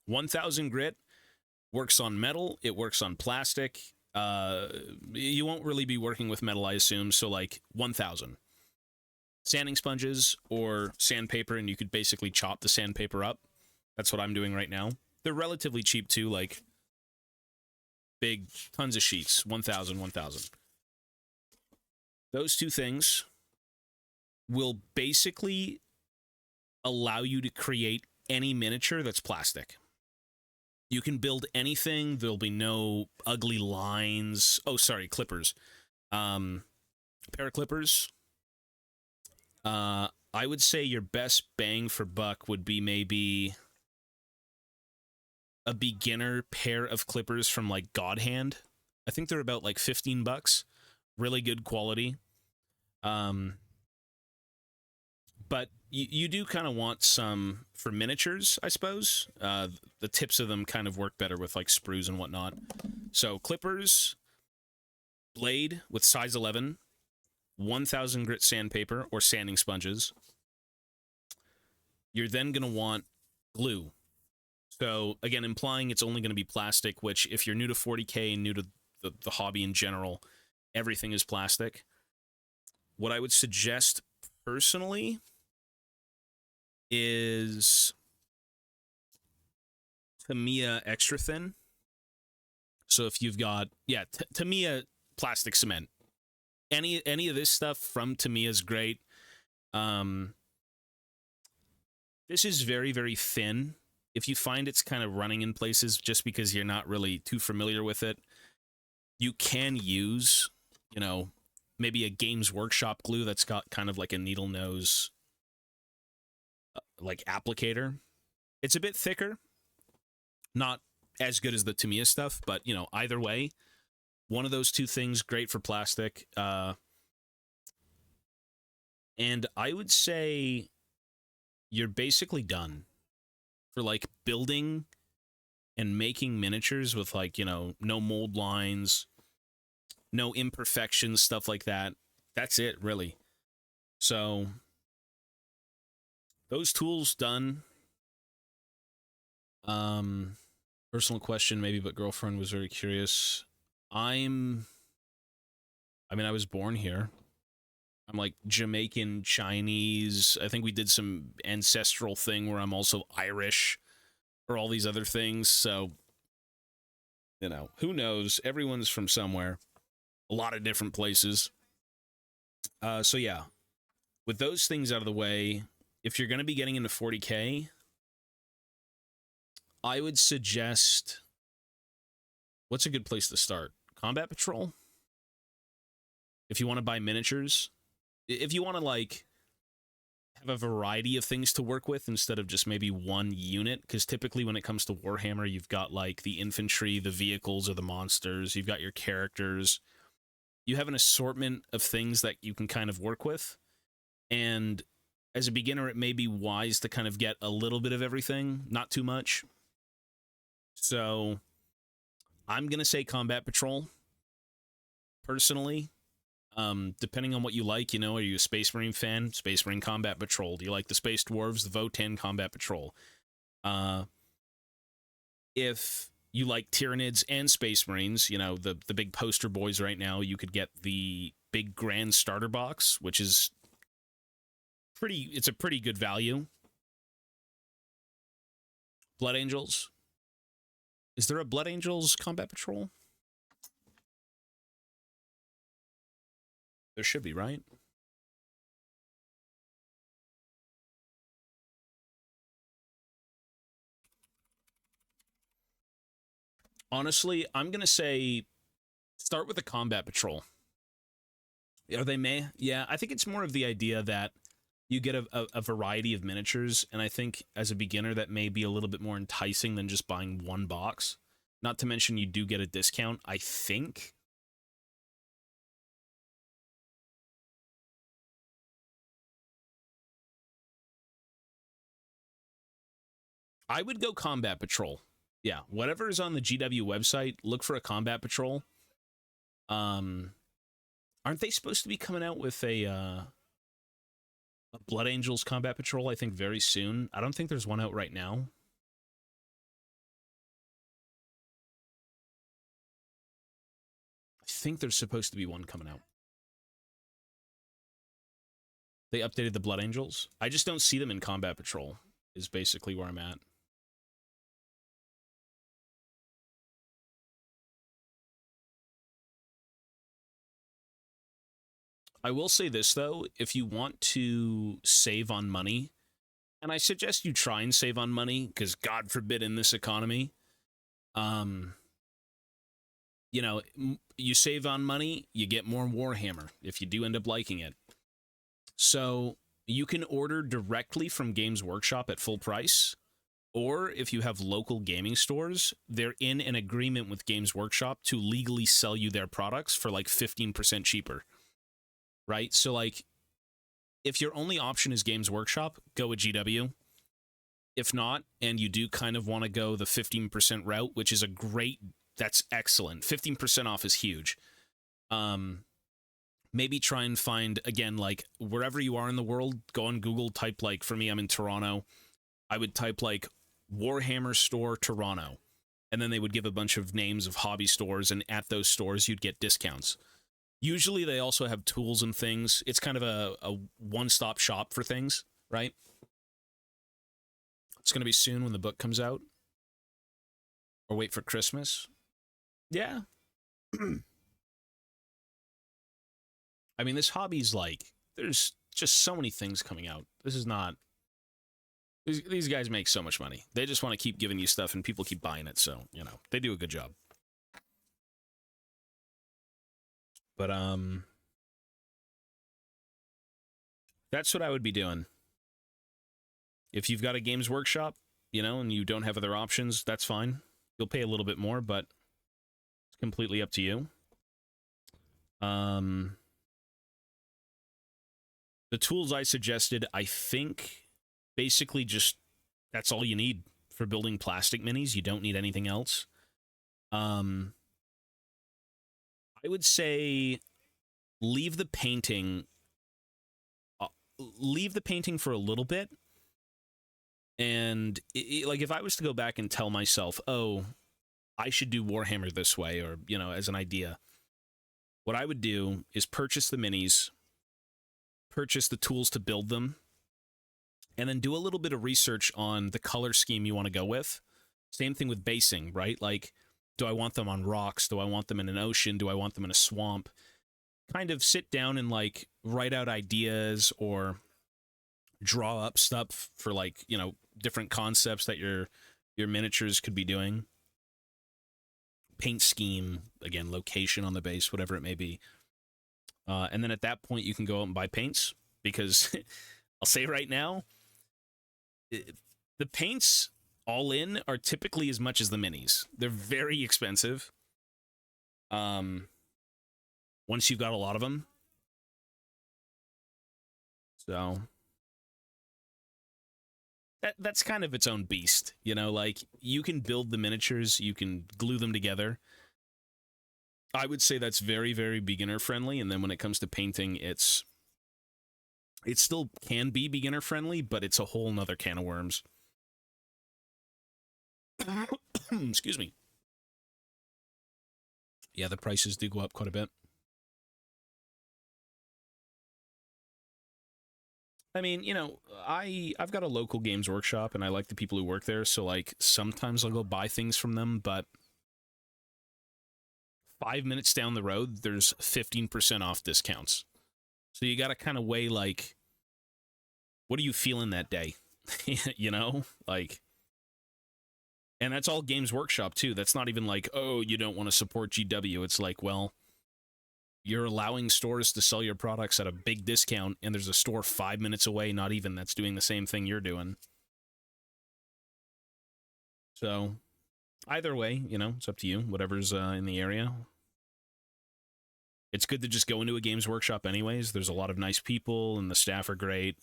1000 grit works on metal, it works on plastic. You won't really be working with metal, I assume, so like 1000. Sanding sponges or sandpaper, and you could basically chop the sandpaper up. That's what I'm doing right now. They're relatively cheap too, like big, tons of sheets, 1,000, 1,000. Those two things will basically allow you to create any miniature that's plastic. You can build anything. There'll be no ugly lines. Oh, sorry, clippers. Pair of clippers. I would say your best bang for buck would be maybe a beginner pair of clippers from like God Hand. I think they're about like $15. Really good quality. But you do kind of want some for miniatures, I suppose. The tips of them kind of work better with like sprues and whatnot. So clippers, blade with size 11, 1,000 grit sandpaper or sanding sponges. You're then going to want glue. So again, implying it's only going to be plastic, which if you're new to 40K and new to the hobby in general, everything is plastic. What I would suggest personally is Tamiya Extra Thin. So if you've got, yeah, Tamiya plastic cement. Any of this stuff from Tamiya is great. This is very, very thin. If you find it's kind of running in places just because you're not really too familiar with it, you can use, you know, maybe a Games Workshop glue that's got kind of like a needle nose like applicator. It's a bit thicker, not as good as the Tamiya stuff, but you know, either way, one of those two things great for plastic. And I would say you're basically done for like building and making miniatures with like, you know, no mold lines, no imperfections, stuff like that. That's it, really. So those tools done. Personal question maybe, but girlfriend was very curious. I was born here. I'm like Jamaican, Chinese. I think we did some ancestral thing where I'm also Irish or all these other things. So, you know, who knows? Everyone's from somewhere. A lot of different places. So yeah, with those things out of the way, if you're going to be getting into 40K, I would suggest, what's a good place to start? Combat Patrol? If you want to buy miniatures, if you want to like have a variety of things to work with instead of just maybe one unit, because typically when it comes to Warhammer, you've got like the infantry, the vehicles, or the monsters, you've got your characters, you have an assortment of things that you can kind of work with, and as a beginner, it may be wise to kind of get a little bit of everything, not too much. So I'm going to say Combat Patrol, personally. Depending on what you like, you know, are you a Space Marine fan? Space Marine Combat Patrol. Do you like the Space Dwarves? The Votan Combat Patrol. If you like Tyranids and Space Marines, you know, the big poster boys right now, you could get the big Grand Starter Box, which is it's a pretty good value. Blood Angels. Is there a Blood Angels Combat Patrol? There should be, right? Honestly, I'm going to say start with the Combat Patrol. Are they meh? Yeah, I think it's more of the idea that you get a variety of miniatures, and I think as a beginner that may be a little bit more enticing than just buying one box. Not to mention you do get a discount, I think. I would go Combat Patrol. Yeah, whatever is on the GW website, look for a Combat Patrol. Aren't they supposed to be coming out with a Blood Angels Combat Patrol, I think, very soon? I don't think there's one out right now. I think there's supposed to be one coming out. They updated the Blood Angels. I just don't see them in Combat Patrol, is basically where I'm at. I will say this, though. If you want to save on money, and I suggest you try and save on money, because God forbid in this economy, you know, you save on money, you get more Warhammer if you do end up liking it. So you can order directly from Games Workshop at full price, or if you have local gaming stores, they're in an agreement with Games Workshop to legally sell you their products for like 15% cheaper. Right? So, like, if your only option is Games Workshop, go with GW. If not, and you do kind of want to go the 15% route, which is that's excellent. 15% off is huge. Maybe try and find, again, like, wherever you are in the world, go on Google, type, like, for me, I'm in Toronto. I would type, like, Warhammer Store Toronto. And then they would give a bunch of names of hobby stores, and at those stores, you'd get discounts. Usually they also have tools and things. It's kind of a one-stop shop for things, right? It's going to be soon when the book comes out. Or wait for Christmas. Yeah. I mean, this hobby's like, there's just so many things coming out. This is not... These guys make so much money. They just want to keep giving you stuff and people keep buying it, so, you know, they do a good job. But, that's what I would be doing. If you've got a Games Workshop, you know, and you don't have other options, that's fine. You'll pay a little bit more, but it's completely up to you. The tools I suggested, I think, basically just, that's all you need for building plastic minis. You don't need anything else. I would say leave the painting for a little bit. And like, if I was to go back and tell myself, oh, I should do Warhammer this way, or, you know, as an idea, what I would do is purchase the minis, purchase the tools to build them, and then do a little bit of research on the color scheme you want to go with. Same thing with basing, right? Like, do I want them on rocks? Do I want them in an ocean? Do I want them in a swamp? Kind of sit down and, like, write out ideas or draw up stuff for, like, you know, different concepts that your miniatures could be doing. Paint scheme, again, location on the base, whatever it may be. And then at that point, you can go out and buy paints, because I'll say right now, the paints all in are typically as much as the minis. They're very expensive. Once you've got a lot of them. So that's kind of its own beast, you know, like, you can build the miniatures, you can glue them together. I would say that's very, very beginner friendly, and then when it comes to painting, it still can be beginner friendly, but it's a whole nother can of worms. Excuse me. Yeah, the prices do go up quite a bit. I mean, you know, I've got a local Games Workshop, and I like the people who work there, so, like, sometimes I'll go buy things from them, but 5 minutes down the road, there's 15% off discounts. So you got to kind of weigh, like, what are you feeling that day? You know? Like, and that's all Games Workshop, too. That's not even like, oh, you don't want to support GW. It's like, well, you're allowing stores to sell your products at a big discount, and there's a store 5 minutes away, not even, that's doing the same thing you're doing. So, either way, you know, it's up to you, whatever's in the area. It's good to just go into a Games Workshop anyways. There's a lot of nice people, and the staff are great.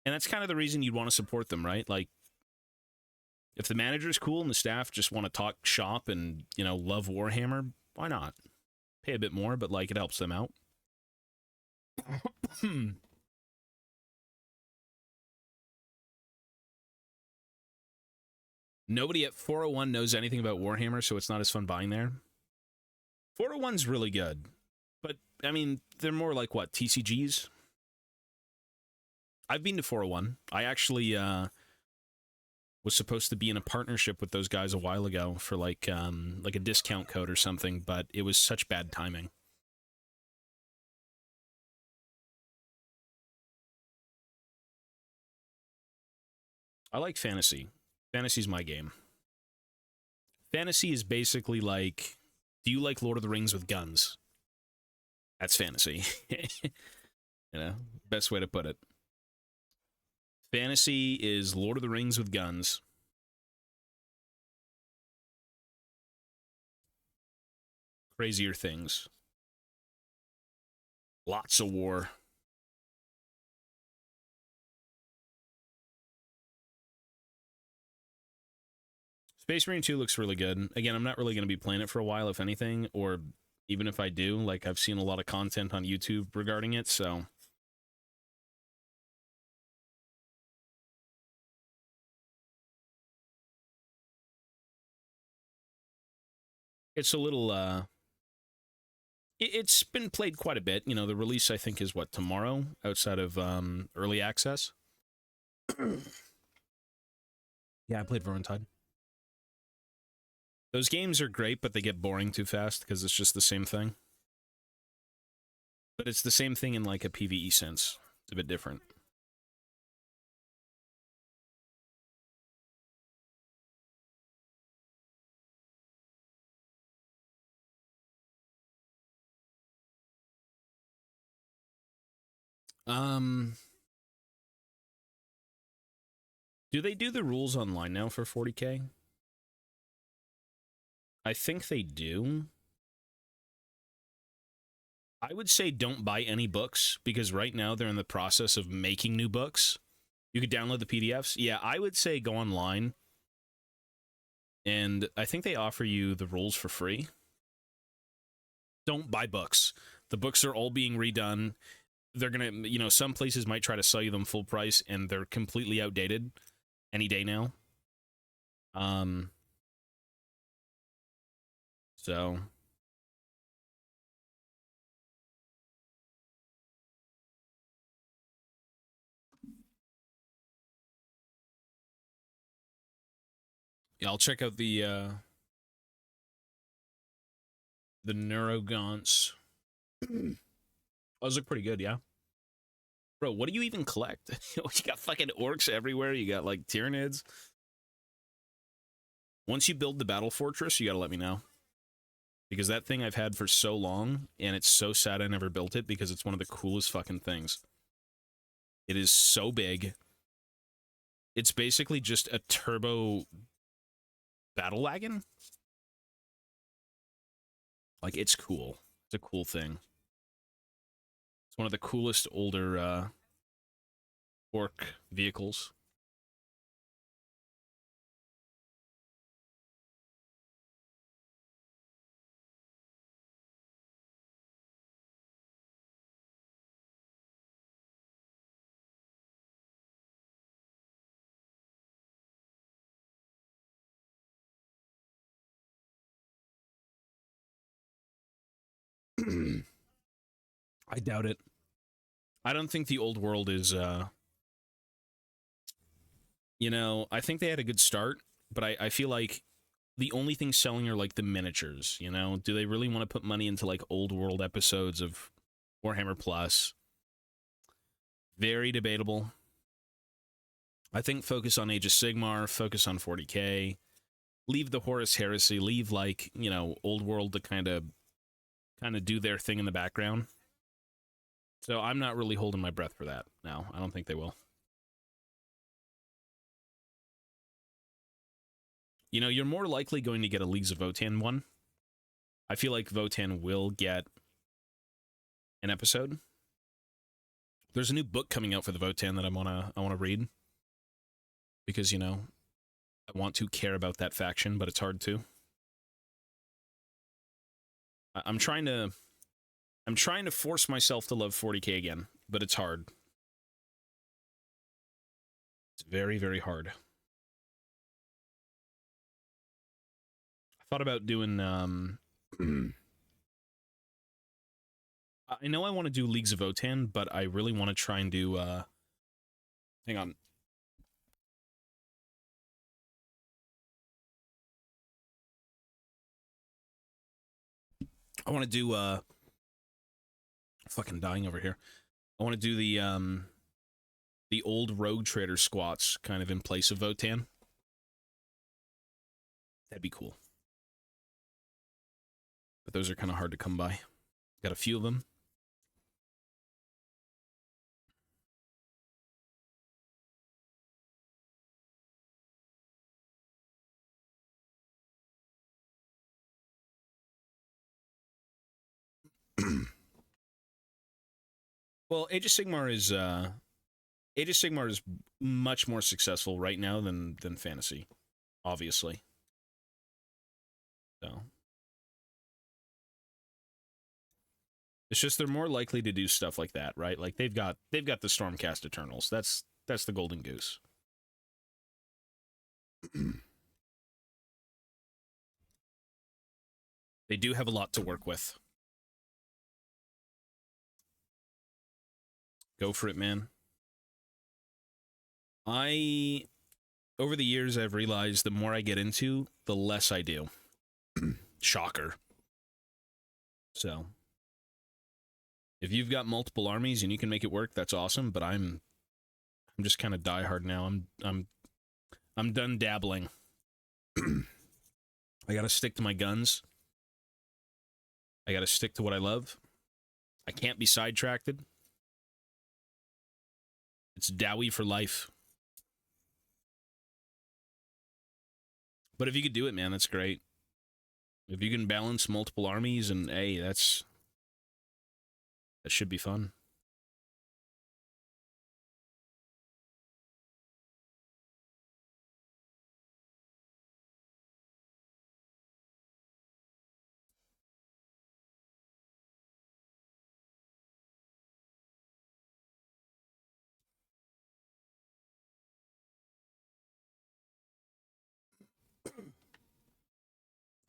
And that's kind of the reason you'd want to support them, right? Like, if the manager's cool and the staff just want to talk shop and, you know, love Warhammer, why not? Pay a bit more, but, like, it helps them out. Nobody at 401 knows anything about Warhammer, so it's not as fun buying there. 401's really good, but, I mean, they're more like, what, TCGs? I've been to 401. I actually was supposed to be in a partnership with those guys a while ago for, like a discount code or something, but it was such bad timing. I like fantasy. Fantasy's my game. Fantasy is basically like, do you like Lord of the Rings with guns? That's fantasy. You know, best way to put it. Fantasy is Lord of the Rings with guns. Crazier things. Lots of war. Space Marine 2 looks really good. Again, I'm not really going to be playing it for a while, if anything, or even if I do, like, I've seen a lot of content on YouTube regarding it, so... It's a little, It's been played quite a bit. You know, the release, I think, is, what, tomorrow, outside of early access? Yeah, I played Vermintide. Those games are great, but they get boring too fast, because it's just the same thing. But it's the same thing in, like, a PvE sense. It's a bit different. Do they do the rules online now for 40K? I think they do. I would say don't buy any books, because right now they're in the process of making new books. You could download the PDFs. Yeah, I would say go online. And I think they offer you the rules for free. Don't buy books. The books are all being redone. They're going to, you know, some places might try to sell you them full price, and they're completely outdated any day now. So... yeah, I'll check out the Neurogaunts. Those look pretty good, yeah. Bro, what do you even collect? You got fucking orcs everywhere. You got, like, Tyranids. Once you build the battle fortress, you gotta let me know. Because that thing I've had for so long, and it's so sad I never built it, because it's one of the coolest fucking things. It is so big. It's basically just a turbo battle wagon. Like, it's cool. It's a cool thing. It's one of the coolest older orc vehicles. I doubt it. I don't think the old world is, you know, I think they had a good start, but I feel like the only thing selling are, like, the miniatures, you know? Do they really want to put money into, like, old world episodes of Warhammer Plus? Very debatable. I think focus on Age of Sigmar, focus on 40K, leave the Horus Heresy, leave, like, you know, old world to kind of do their thing in the background. So I'm not really holding my breath for that now. I don't think they will. You know, you're more likely going to get a Leagues of Votann one. I feel like Votann will get an episode. There's a new book coming out for the Votann that I wanna read, because, you know, I want to care about that faction, but it's hard to. I'm trying to force myself to love 40K again, but it's hard. It's very, very hard. I thought about doing I know I want to do Leagues of Votann, but I really want to try and do hang on. I want to do fucking dying over here. I want to do the the old Rogue Trader squats kind of in place of Votan. That'd be cool. But those are kind of hard to come by. Got a few of them. Well, Age of Sigmar is much more successful right now than Fantasy, obviously. So it's just they're more likely to do stuff like that, right? Like they've got the Stormcast Eternals. That's the golden goose. They do have a lot to work with. Go for it, man. Over the years, I've realized the more I get into, the less I do. Shocker. So, if you've got multiple armies and you can make it work, that's awesome. But I'm just kind of diehard now. I'm done dabbling. I gotta stick to my guns. I gotta stick to what I love. I can't be sidetracked. It's Dowie for life. But if you could do it, man, that's great. If you can balance multiple armies, and hey, that should be fun.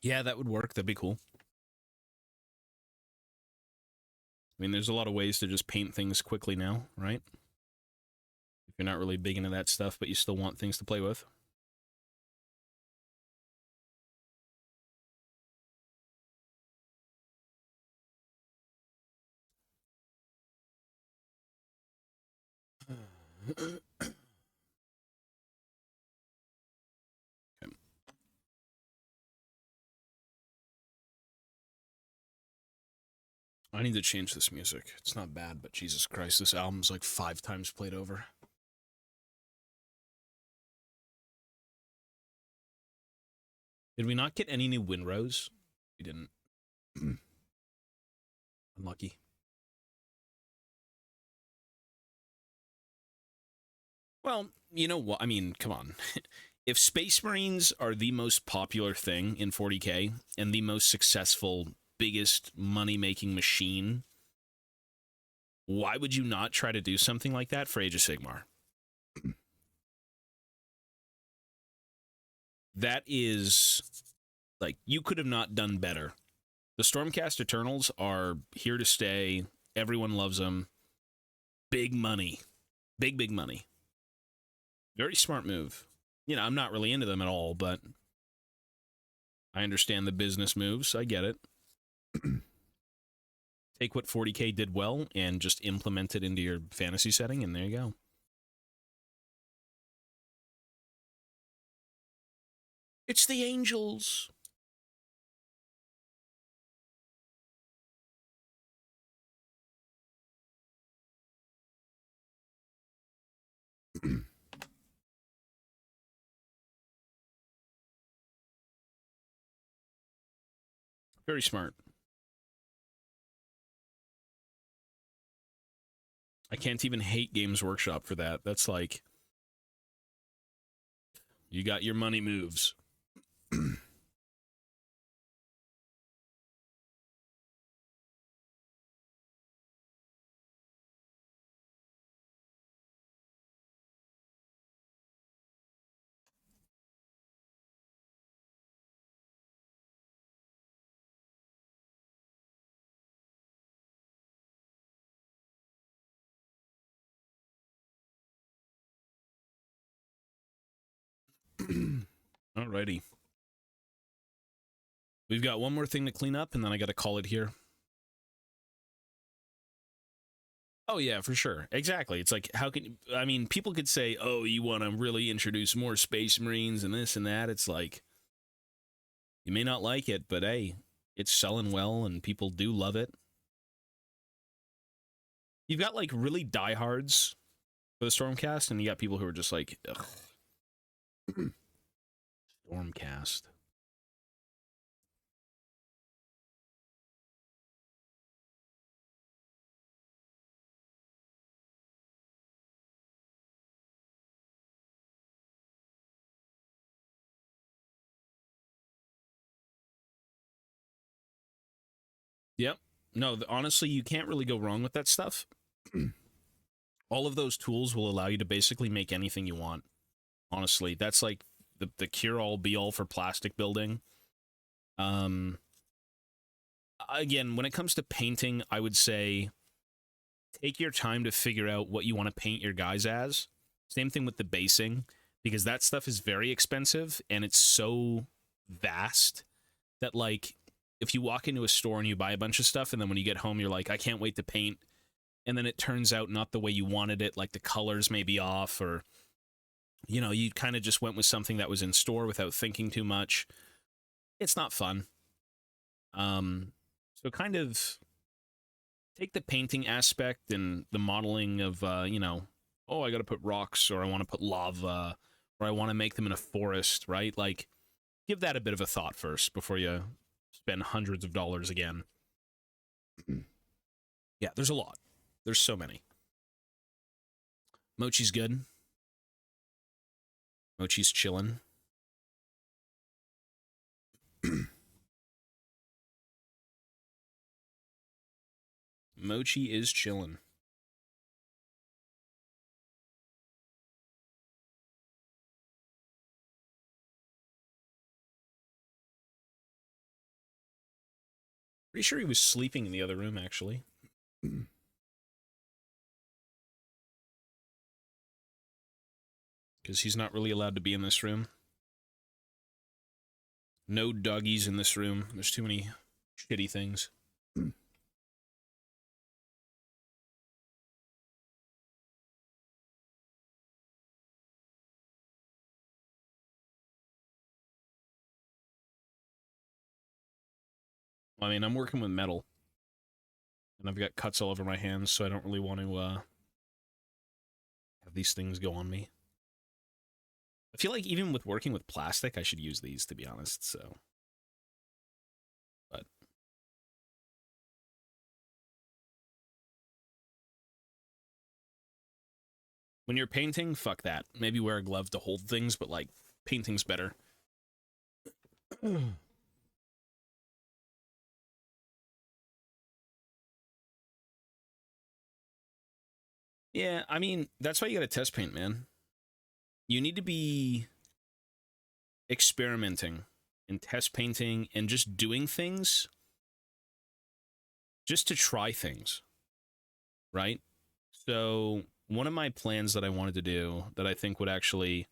Yeah, that would work. That'd be cool. I mean, there's a lot of ways to just paint things quickly now, right? If you're not really big into that stuff, but you still want things to play with. I need to change this music. It's not bad, but Jesus Christ, this album's like 5 times played over. Did we not get any new Winrows? We didn't. Unlucky. Well, you know what? I mean, come on. If Space Marines are the most popular thing in 40K and the most successful, biggest money-making machine, why would you not try to do something like that for Age of Sigmar? That is, like, you could have not done better. The Stormcast Eternals are here to stay. Everyone loves them. Big money. Big, big money. Very smart move. You know, I'm not really into them at all, but I understand the business moves. I get it. Take what 40K did well and just implement it into your fantasy setting, and there you go. It's the Angels. Very smart. I can't even hate Games Workshop for that. That's like, you got your money moves. Alrighty. We've got one more thing to clean up, and then I got to call it here. Oh yeah, for sure. Exactly. It's like, how can, I mean, people could say, oh, you want to really introduce more Space Marines and this and that. It's like, you may not like it, but hey, it's selling well and people do love it. You've got like really diehards for the Stormcast, and you got people who are just like, ugh. Stormcast. Yep. No, honestly, you can't really go wrong with that stuff. All of those tools will allow you to basically make anything you want. Honestly, that's like the cure-all, be-all for plastic building. Again, when it comes to painting, I would say take your time to figure out what you want to paint your guys as. Same thing with the basing, because that stuff is very expensive and it's so vast that, like, if you walk into a store and you buy a bunch of stuff and then when you get home you're like, I can't wait to paint, and then it turns out not the way you wanted it, like the colors may be off, or you know, you kind of just went with something that was in store without thinking too much. It's not fun. So kind of take the painting aspect and the modeling of, you know, oh, I got to put rocks, or I want to put lava, or I want to make them in a forest, right? Like, give that a bit of a thought first before you spend hundreds of dollars again. Yeah, there's a lot. There's so many. Mochi's good. Mochi's chilling. Mochi is chilling. Pretty sure he was sleeping in the other room, actually. Because he's not really allowed to be in this room. No doggies in this room. There's too many shitty things. I mean, I'm working with metal. And I've got cuts all over my hands, so I don't really want to have these things go on me. I feel like even with working with plastic, I should use these, to be honest, so. But. When you're painting, fuck that. Maybe wear a glove to hold things, but, like, painting's better. Yeah, I mean, that's why you gotta test paint, man. You need to be experimenting and test painting and just doing things just to try things, right? So one of my plans that I wanted to do that I think would actually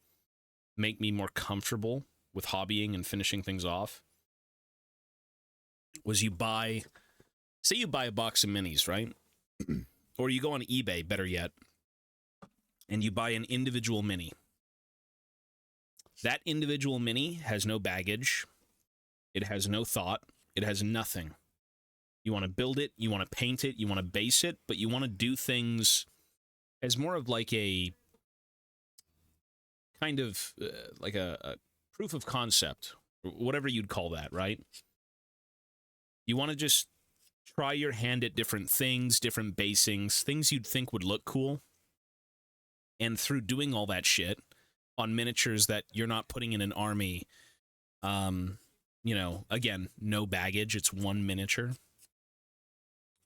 make me more comfortable with hobbying and finishing things off was say you buy a box of minis, right? Or you go on eBay, better yet, and you buy an individual mini. That individual mini has no baggage. It has no thought. It has nothing. You want to build it, you want to paint it, you want to base it, but you want to do things as more of like a kind of like a proof of concept, whatever you'd call that, right? You want to just try your hand at different things, different basings, things you'd think would look cool. And through doing all that shit on miniatures that you're not putting in an army, you know, again, no baggage, it's one miniature.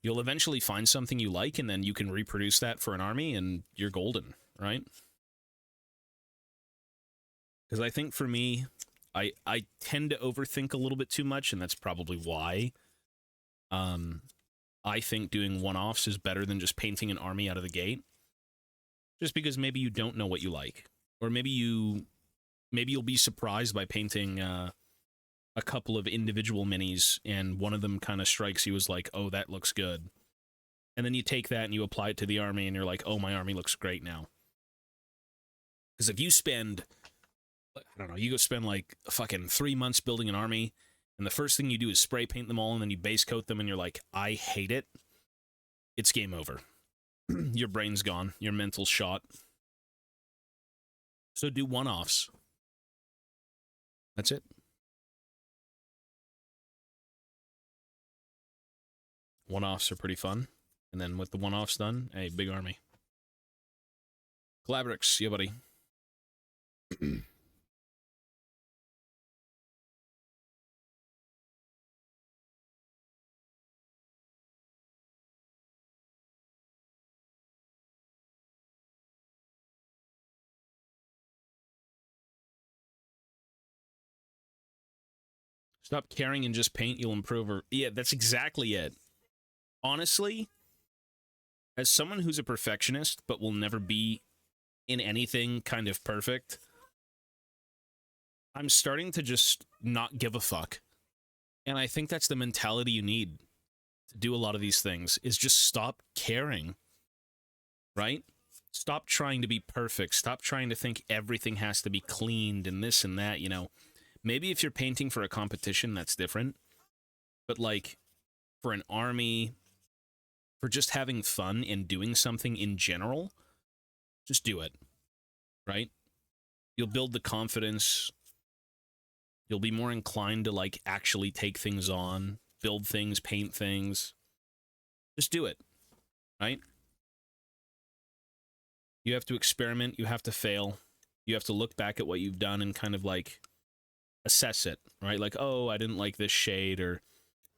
You'll eventually find something you like, and then you can reproduce that for an army, and you're golden, right? Because I think for me, I tend to overthink a little bit too much, and that's probably why. I think doing one-offs is better than just painting an army out of the gate. Just because maybe you don't know what you like. Or maybe you'll be surprised by painting a couple of individual minis, and one of them kind of strikes you as like, oh, that looks good. And then you take that and you apply it to the army, and you're like, oh, my army looks great now. Because if you spend, I don't know, you go spend like fucking 3 months building an army, and the first thing you do is spray paint them all, and then you base coat them, and you're like, I hate it, it's game over. Your brain's gone. Your mental's shot. So do one-offs. That's it. One-offs are pretty fun. And then with the one-offs done, a big army. Glabrix, yeah, buddy. Stop caring and just paint, you'll improve. Or yeah, that's exactly it. Honestly, as someone who's a perfectionist but will never be in anything kind of perfect, I'm starting to just not give a fuck. And I think that's the mentality you need to do a lot of these things, is just stop caring, right? Stop trying to be perfect. Stop trying to think everything has to be cleaned and this and that, you know. Maybe if you're painting for a competition, that's different. But, like, for an army, for just having fun and doing something in general, just do it, right? You'll build the confidence. You'll be more inclined to, like, actually take things on, build things, paint things. Just do it, right? You have to experiment. You have to fail. You have to look back at what you've done and kind of, like, assess it, right? Like, oh, I didn't like this shade, or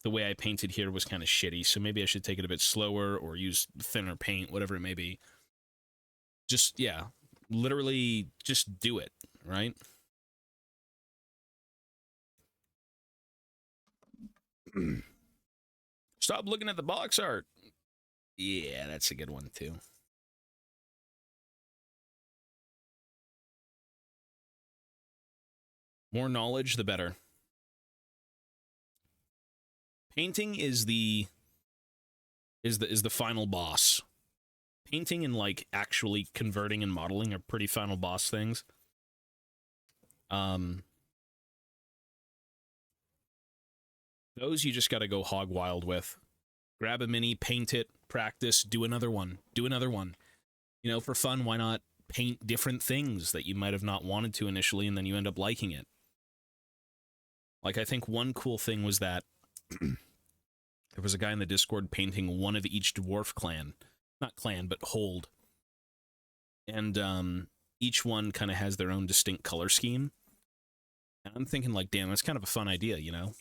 the way I painted here was kind of shitty, so maybe I should take it a bit slower or use thinner paint, whatever it may be. Just, yeah, literally just do it, right? Stop looking at the box art. Yeah, that's a good one, too. More knowledge, the better. Painting is the final boss. Painting and, like, actually converting and modeling are pretty final boss things. Those you just got to go hog wild with. Grab a mini, paint it, practice, do another one. Do another one. You know, for fun, why not paint different things that you might have not wanted to initially, and then you end up liking it? Like, I think one cool thing was that there was a guy in the Discord painting one of each dwarf clan. Not clan, but hold. And each one kind of has their own distinct color scheme. And I'm thinking, like, damn, that's kind of a fun idea, you know?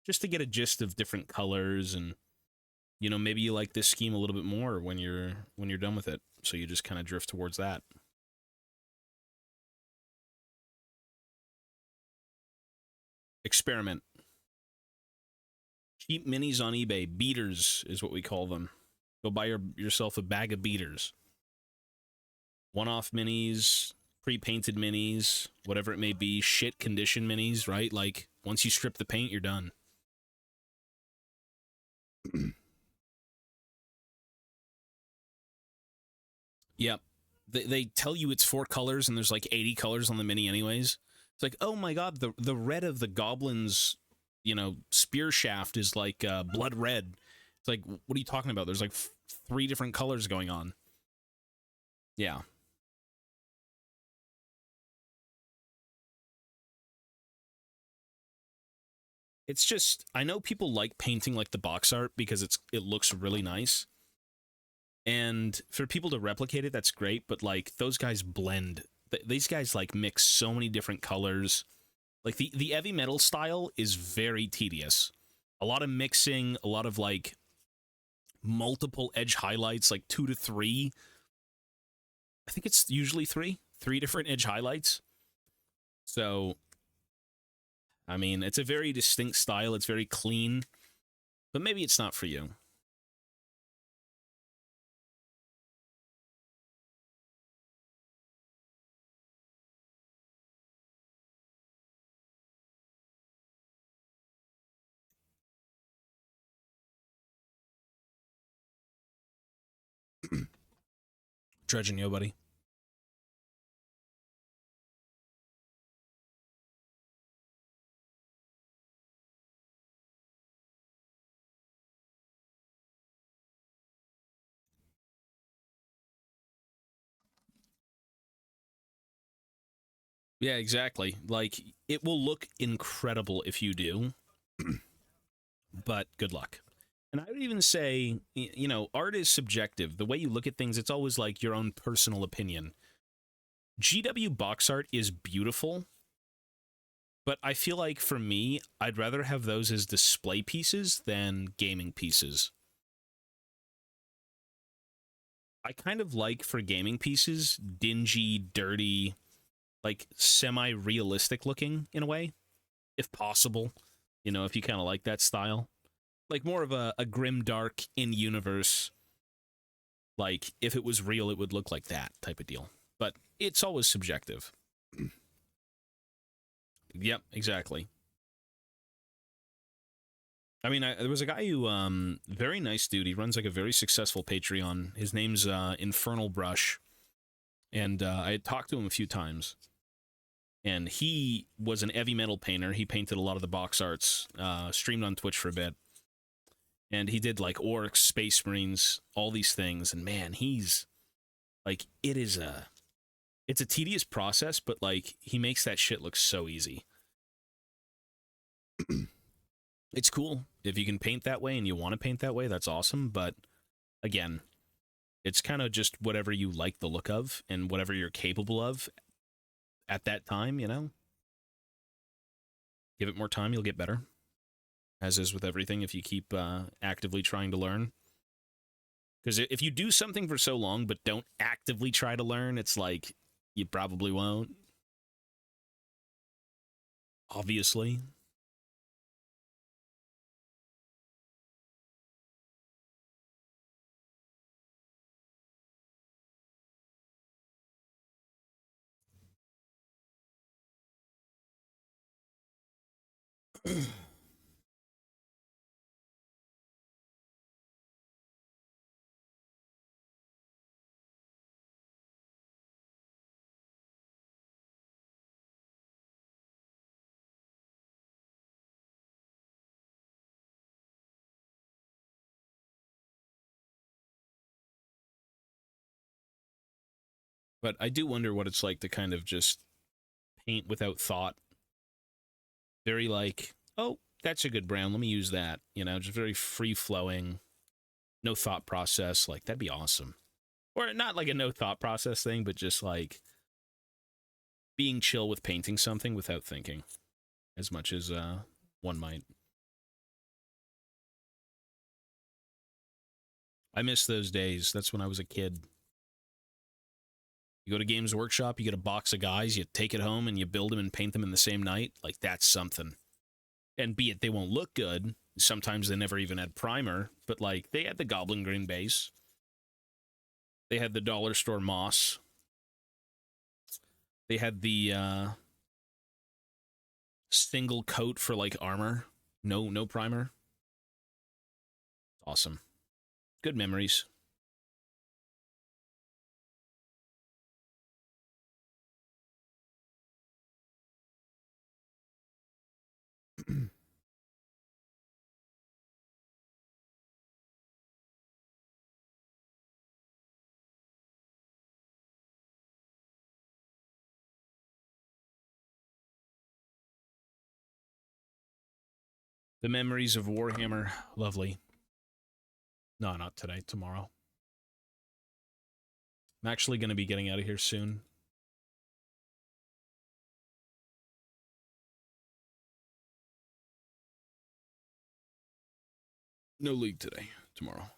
Just to get a gist of different colors, and, you know, maybe you like this scheme a little bit more when you're done with it. So you just kind of drift towards that. Experiment. Cheap minis on eBay. Beaters is what we call them. Go buy yourself a bag of beaters. One-off minis, pre-painted minis, whatever it may be. Shit condition minis, right? Like, once you strip the paint, you're done. Yep. They tell you it's 4 colors, and there's like 80 colors on the mini anyways. It's like, oh my god, the red of the goblin's, you know, spear shaft is like blood red. It's like, what are you talking about? There's like 3 different colors going on. Yeah. It's just, I know people like painting like the box art because it looks really nice. And for people to replicate it, that's great, but like those guys blend. These guys like mix so many different colors. Like the heavy metal style is very tedious. A lot of mixing, a lot of like multiple edge highlights, like 2 to 3. I think it's usually 3 different edge highlights. So, I mean, it's a very distinct style. It's very clean, but maybe it's not for you. Dredging yo, buddy. Yeah, exactly. Like, it will look incredible if you do, but good luck. And I would even say, you know, art is subjective. The way you look at things, it's always like your own personal opinion. GW box art is beautiful, but I feel like for me, I'd rather have those as display pieces than gaming pieces. I kind of like, for gaming pieces, dingy, dirty, like semi-realistic looking in a way, if possible. You know, if you kind of like that style. Like more of a grim dark in-universe, like if it was real, it would look like that type of deal. But it's always subjective. Yep, exactly. I mean, there was a guy who, very nice dude. He runs like a very successful Patreon. His name's Infernal Brush, and I had talked to him a few times. And he was an heavy metal painter. He painted a lot of the box arts. Streamed on Twitch for a bit, and he did like orcs, space marines, all these things. And man, he's like, it's a tedious process, but like he makes that shit look so easy. It's cool if you can paint that way and you want to paint that way. That's awesome. But again, it's kind of just whatever you like the look of and whatever you're capable of at that time, you know? Give it more time, you'll get better. As is with everything, if you keep actively trying to learn. Because if you do something for so long but don't actively try to learn, it's like, you probably won't. Obviously. But I do wonder what it's like to kind of just paint without thought. Very like, oh, that's a good brown, let me use that. You know, just very free-flowing, no thought process. Like, that'd be awesome. Or not like a no thought process thing, but just like being chill with painting something without thinking as much as one might. I miss those days. That's when I was a kid. You go to Games Workshop, you get a box of guys, you take it home and you build them and paint them in the same night. Like, that's something. And be it they won't look good. Sometimes they never even had primer, but like they had the Goblin Green base. They had the dollar store moss. They had the single coat for like armor. No primer. Awesome. Good memories. The memories of Warhammer. Lovely. No, not today. Tomorrow. I'm actually going to be getting out of here soon. No league today. Tomorrow.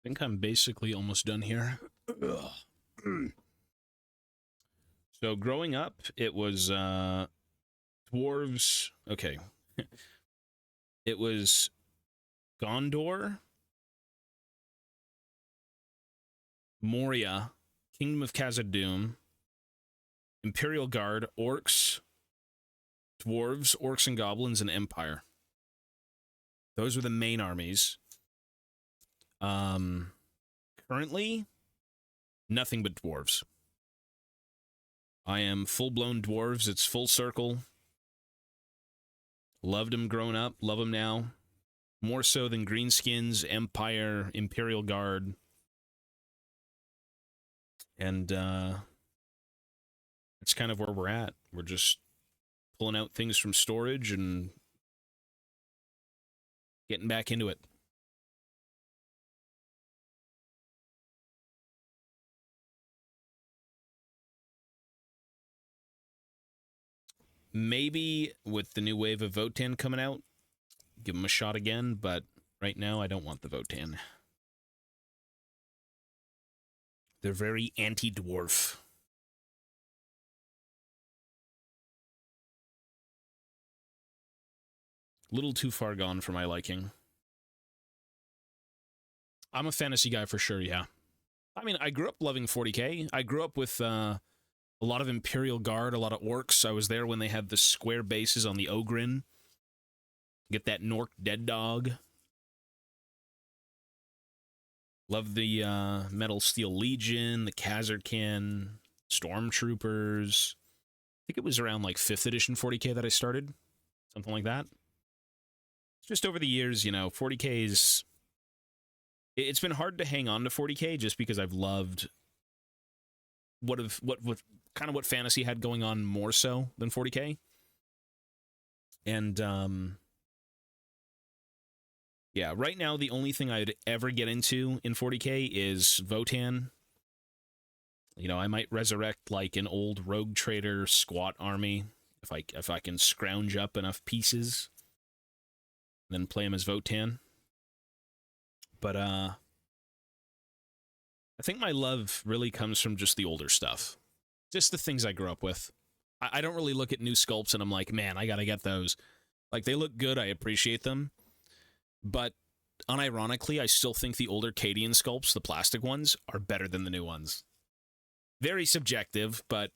think I'm basically almost done here. So growing up, it was dwarves. Okay. It was Gondor, Moria, Kingdom of Khazad-dûm, Imperial Guard, Orcs, Dwarves, Orcs and Goblins, and Empire. Those were the main armies. Currently, nothing but Dwarves. I am full-blown Dwarves. It's full circle. Loved them growing up. Love them now. More so than Greenskins, Empire, Imperial Guard. And that's kind of where we're at. We're just pulling out things from storage and getting back into it. Maybe with the new wave of Votann coming out, give them a shot again, but right now I don't want the Votann. They're very anti-dwarf. Little too far gone for my liking. I'm a fantasy guy for sure, yeah. I mean, I grew up loving 40k. I grew up with a lot of Imperial Guard, a lot of Orcs. I was there when they had the square bases on the Ogrin. Get that Nork Dead Dog. Love the Metal Steel Legion, the Khazarkan, Stormtroopers. I think it was around like 5th edition 40k that I started. Something like that. Just over the years, you know, 40k's... It's been hard to hang on to 40k just because I've loved what fantasy had going on more so than 40k. And yeah, right now the only thing I'd ever get into in 40k is Votann. You know, I might resurrect like an old rogue trader squat army if I can scrounge up enough pieces, then play him as Votann. But I think my love really comes from just the older stuff. Just the things I grew up with. I don't really look at new sculpts and I'm like, man, I gotta get those. Like, they look good, I appreciate them. But unironically, I still think the older Cadian sculpts, the plastic ones, are better than the new ones. Very subjective, but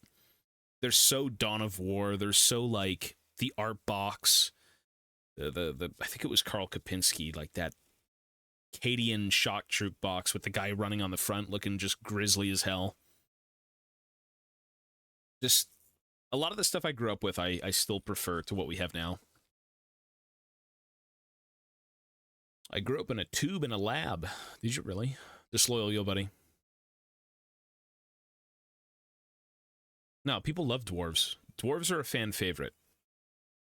they're so Dawn of War. They're so, like, the art box. I think it was Karl Kopinski, like that Cadian shock troop box with the guy running on the front looking just grisly as hell. Just a lot of the stuff I grew up with, I still prefer to what we have now. I grew up in a tube in a lab. Did you really? Disloyal, yo, buddy. No, people love dwarves. Dwarves are a fan favorite.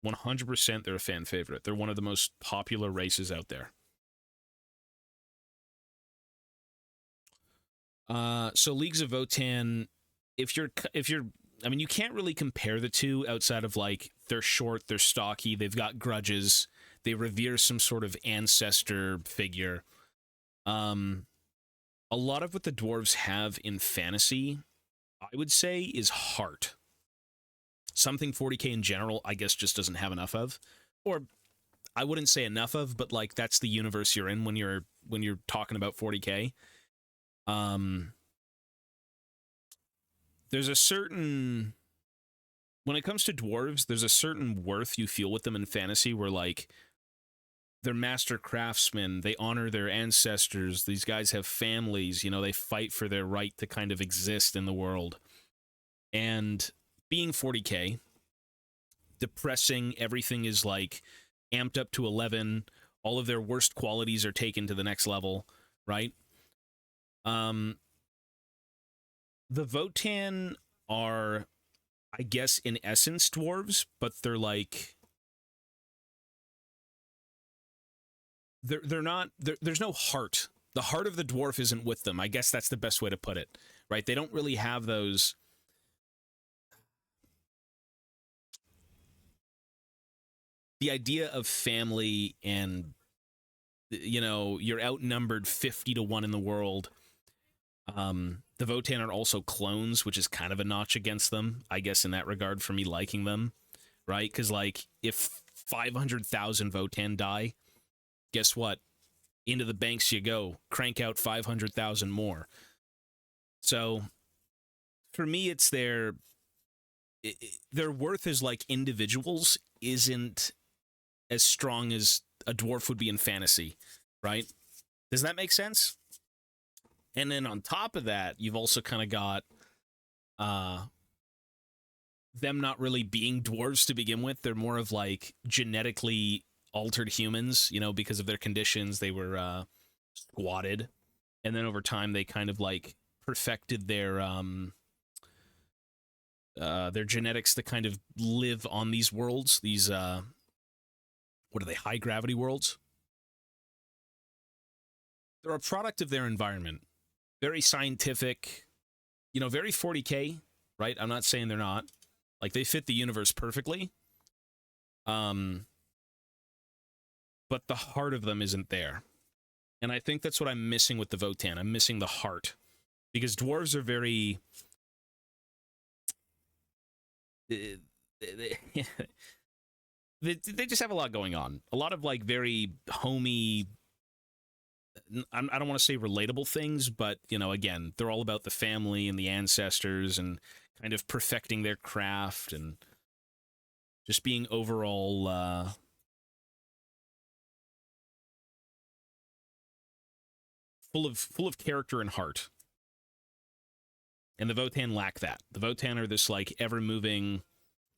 100% they're a fan favorite. They're one of the most popular races out there. So Leagues of Votann, if you're, I mean, you can't really compare the two outside of, like, they're short, they're stocky, they've got grudges, they revere some sort of ancestor figure. A lot of what the dwarves have in fantasy, I would say, is heart. Something 40k in general, I guess, just doesn't have enough of. Or, I wouldn't say enough of, but, like, that's the universe you're in when you're talking about 40k. There's a certain... When it comes to dwarves, there's a certain worth you feel with them in fantasy where, like, they're master craftsmen, they honor their ancestors, these guys have families, you know, they fight for their right to kind of exist in the world. And being 40k, depressing, everything is, like, amped up to 11, all of their worst qualities are taken to the next level, right? The Votann are, I guess, in essence, dwarves, but they're like... They're not... There's no heart. The heart of the dwarf isn't with them. I guess that's the best way to put it, right? They don't really have those... The idea of family and you know, you're outnumbered 50 to 1 in the world. The Votan are also clones, which is kind of a notch against them, I guess, in that regard, for me liking them, right? Because, like, if 500,000 Votan die, guess what? Into the banks you go. Crank out 500,000 more. So, for me, it's their worth as, like, individuals isn't as strong as a dwarf would be in fantasy, right? Does that make sense? And then on top of that, you've also kind of got them not really being dwarves to begin with. They're more of like genetically altered humans, you know, because of their conditions. They were squatted, and then over time they kind of like perfected their genetics to kind of live on these worlds. These what are they? High gravity worlds. They're a product of their environment. Very scientific, you know, very 40K, right? I'm not saying they're not. Like, they fit the universe perfectly. But the heart of them isn't there. And I think that's what I'm missing with the Votan. I'm missing the heart. Because dwarves are very... they just have a lot going on. A lot of, like, very homey... I don't want to say relatable things, but, you know, again, they're all about the family and the ancestors and kind of perfecting their craft and just being overall full of character and heart. And the Votan lack that. The Votan are this like ever moving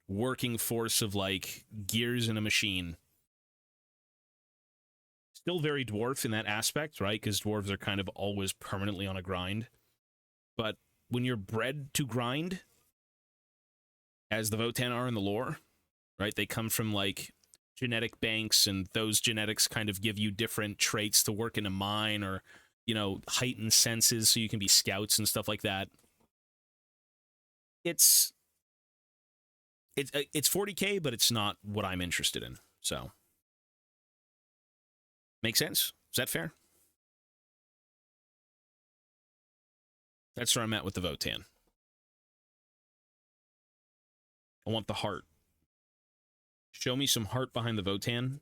working force of like gears in a machine. Still very dwarf in that aspect, right? Because dwarves are kind of always permanently on a grind. But when you're bred to grind, as the Votan are in the lore, right? They come from like genetic banks, and those genetics kind of give you different traits to work in a mine, or, you know, heightened senses so you can be scouts and stuff like that. It's 40K, but it's not what I'm interested in. So, make sense? Is that fair? That's where I'm at with the Votan. I want the heart. Show me some heart behind the Votan,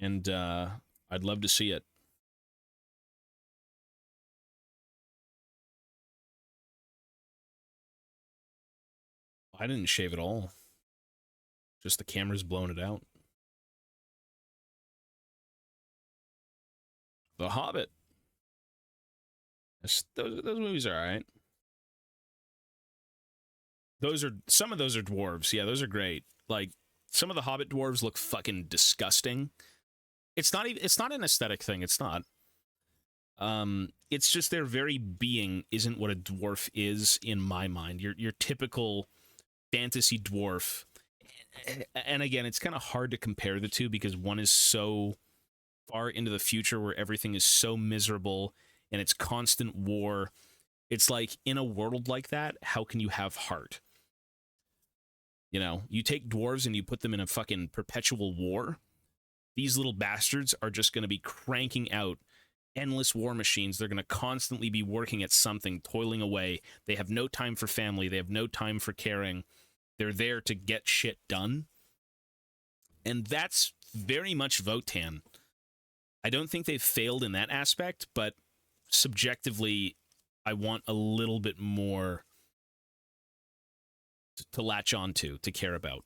and I'd love to see it. I didn't shave it all. Just the camera's blown it out. The Hobbit. Those movies are all right. Some of those are dwarves. Yeah, those are great. Like, some of the Hobbit dwarves look fucking disgusting. It's not an aesthetic thing. It's not. It's just their very being isn't what a dwarf is in my mind. Your typical fantasy dwarf, and again, it's kind of hard to compare the two because one is so far into the future where everything is so miserable and it's constant war. It's like, in a world like that, how can you have heart? You know, you take dwarves and you put them in a fucking perpetual war. These little bastards are just going to be cranking out endless war machines. They're going to constantly be working at something, toiling away. They have no time for family. They have no time for caring. They're there to get shit done. And that's very much Votan. I don't think they've failed in that aspect, but subjectively, I want a little bit more to latch onto, to care about.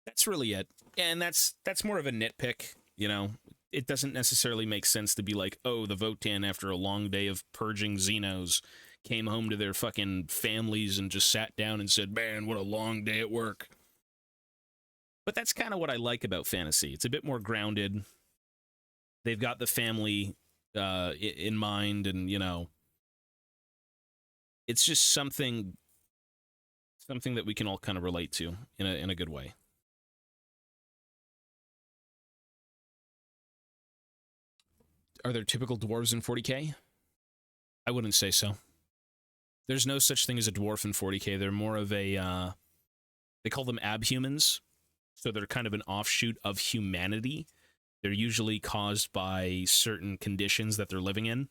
That's really it. And that's more of a nitpick, you know. It doesn't necessarily make sense to be like, oh, the Votan, after a long day of purging Xenos, came home to their fucking families and just sat down and said, man, what a long day at work. But that's kind of what I like about fantasy. It's a bit more grounded. They've got the family in mind, and, you know, it's just something that we can all kind of relate to in a good way. Are there typical dwarves in 40K? I wouldn't say so. There's no such thing as a dwarf in 40K. They're more of a, they call them abhumans. So they're kind of an offshoot of humanity. They're usually caused by certain conditions that they're living in.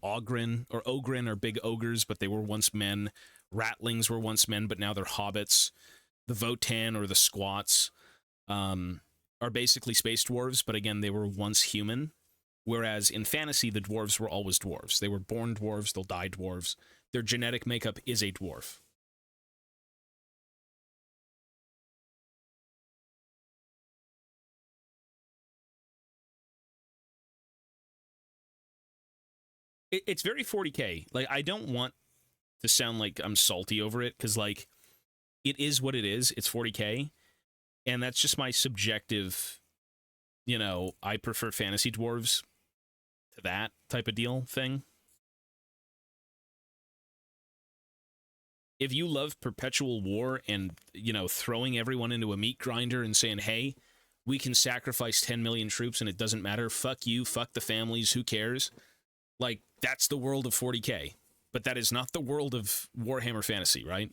Ogren are big ogres, but they were once men. Ratlings were once men, but now they're hobbits. The Votan or the Squats are basically space dwarves, but again, they were once human. Whereas in fantasy, the dwarves were always dwarves. They were born dwarves, they'll die dwarves. Their genetic makeup is a dwarf. It's very 40K. Like, I don't want to sound like I'm salty over it, because, like, it is what it is. It's 40K. And that's just my subjective, I prefer fantasy dwarves to that type of deal thing. If you love perpetual war and, throwing everyone into a meat grinder and saying, hey, we can sacrifice 10 million troops and it doesn't matter, fuck you, fuck the families, who cares? Like, that's the world of 40K. But that is not the world of Warhammer Fantasy, right?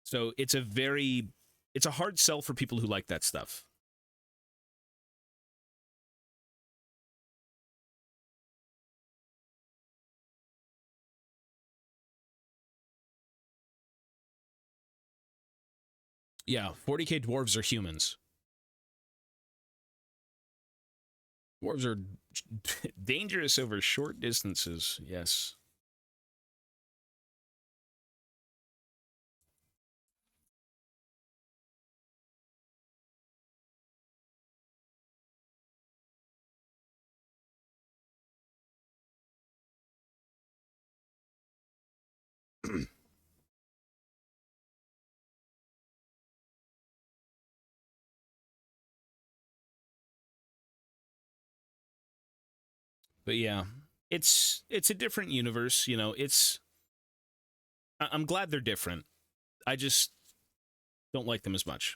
So it's a hard sell for people who like that stuff. Yeah, 40K dwarves are humans. Dwarves are dangerous over short distances, yes. But yeah, it's a different universe, I'm glad they're different. I just don't like them as much.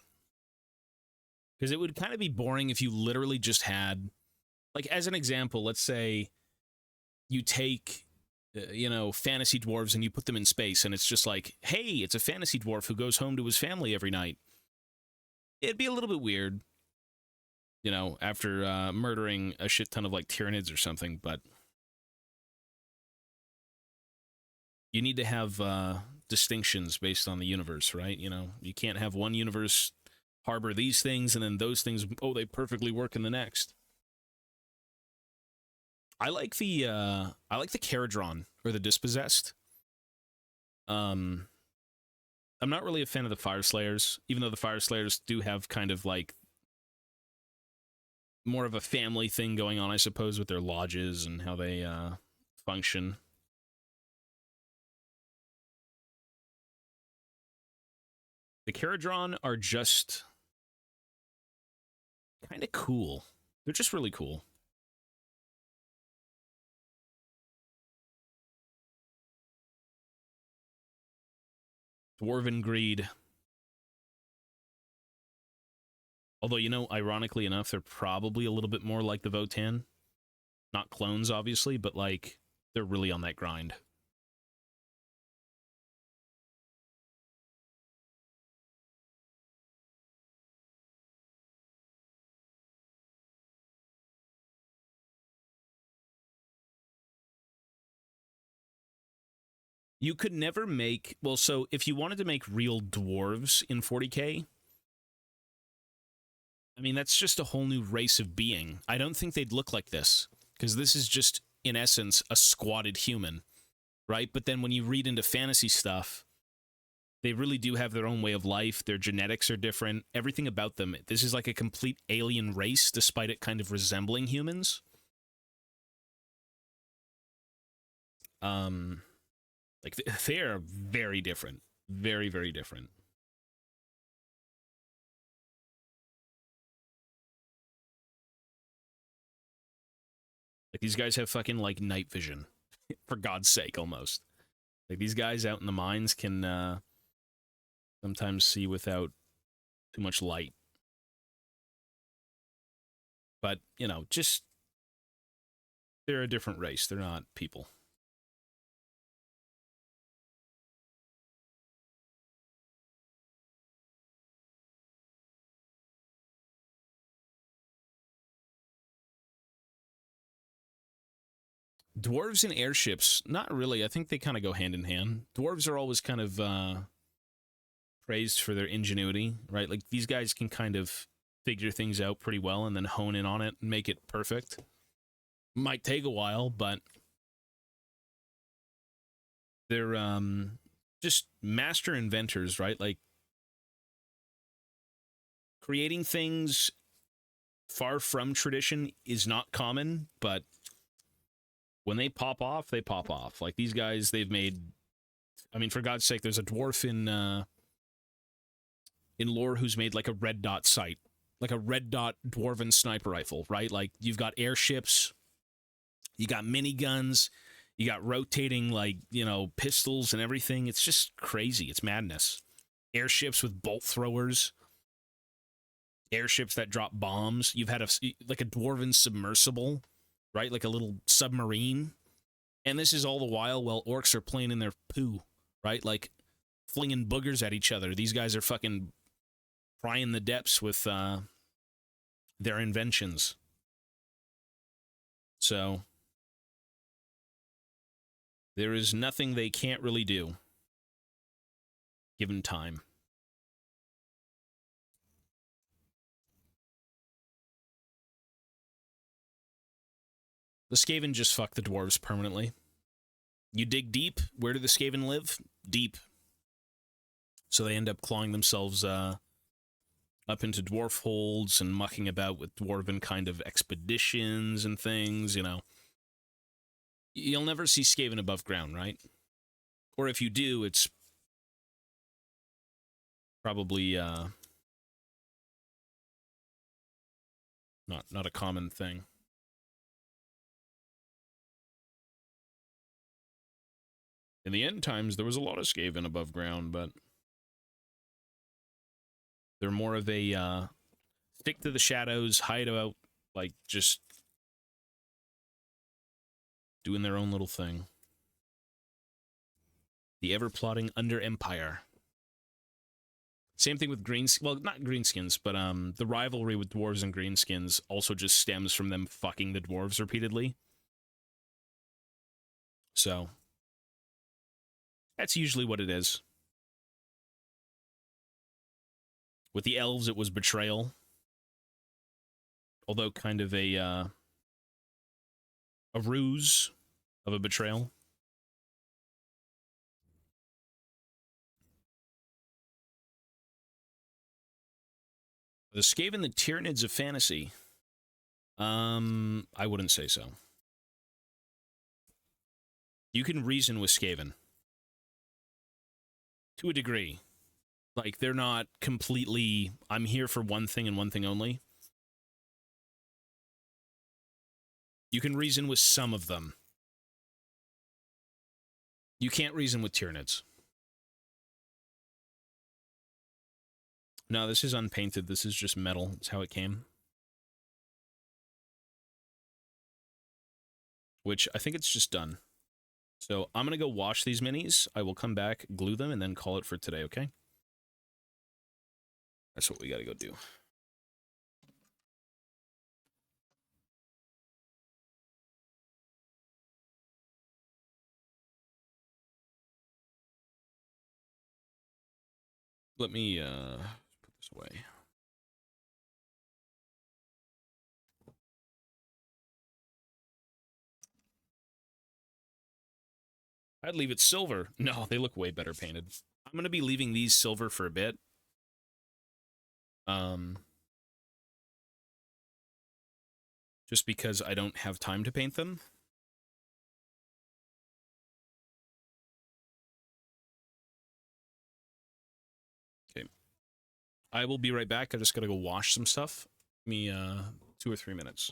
Because it would kind of be boring if you literally just had, like, as an example, let's say you take, fantasy dwarves and you put them in space, and it's just like, hey, it's a fantasy dwarf who goes home to his family every night. It'd be a little bit weird, after murdering a shit ton of, like, Tyranids or something, but you need to have distinctions based on the universe, right? You can't have one universe harbor these things and then those things, they perfectly work in the next. I like the Caradron, or the Dispossessed. I'm not really a fan of the Fire Slayers, even though the Fire Slayers do have kind of like more of a family thing going on, I suppose, with their lodges and how they function. The Caradron are just kind of cool. They're just really cool. Dwarven Greed. Although, ironically enough, they're probably a little bit more like the Votan. Not clones, obviously, but, like, they're really on that grind. You could never make... Well, so if you wanted to make real dwarves in 40K, I mean, that's just a whole new race of being. I don't think they'd look like this, because this is just, in essence, a squatted human, right? But then when you read into fantasy stuff, they really do have their own way of life. Their genetics are different. Everything about them. This is like a complete alien race, despite it kind of resembling humans. Like, they are very different. Very, very different. Like, these guys have fucking, like, night vision. For God's sake, almost. Like, these guys out in the mines can sometimes see without too much light. But, just... They're a different race. They're not people. Dwarves and airships, not really. I think they kind of go hand in hand. Dwarves are always kind of praised for their ingenuity, right? Like, these guys can kind of figure things out pretty well and then hone in on it and make it perfect. Might take a while, but they're just master inventors, right? Like, creating things far from tradition is not common, but when they pop off, they pop off. Like, these guys, they've made... I mean, for God's sake, there's a dwarf in lore who's made, like, a red dot sight. Like, a red dot dwarven sniper rifle, right? Like, you've got airships, you got miniguns, you got rotating, like, you know, pistols and everything. It's just crazy. It's madness. Airships with bolt throwers. Airships that drop bombs. You've had like a dwarven submersible, right? Like a little submarine. And this is all the while orcs are playing in their poo, right? Like, flinging boogers at each other. These guys are fucking prying the depths with their inventions. So, there is nothing they can't really do, given time. The Skaven just fuck the dwarves permanently. You dig deep, where do the Skaven live? Deep. So they end up clawing themselves up into dwarf holds and mucking about with dwarven kind of expeditions and things, you know. You'll never see Skaven above ground, right? Or if you do, it's probably not a common thing. In the end times, there was a lot of Skaven above ground, but they're more of a stick to the shadows, hide out, like, just doing their own little thing. The ever-plotting Under Empire. Same thing with well, not greenskins, but the rivalry with dwarves and greenskins also just stems from them fucking the dwarves repeatedly. So, that's usually what it is. With the elves, it was betrayal. Although kind of a ruse of a betrayal. The Skaven, the Tyranids of fantasy. I wouldn't say so. You can reason with Skaven. To a degree. Like, they're not completely, I'm here for one thing and one thing only. You can reason with some of them. You can't reason with Tyranids. No, this is unpainted. This is just metal. It's how it came. Which, I think it's just done. So, I'm going to go wash these minis. I will come back, glue them, and then call it for today, okay? That's what we got to go do. Let me put this away. I'd leave it silver. No, they look way better painted. I'm going to be leaving these silver for a bit. Just because I don't have time to paint them. Okay. I will be right back. I just gotta go wash some stuff. Give me 2 or 3 minutes.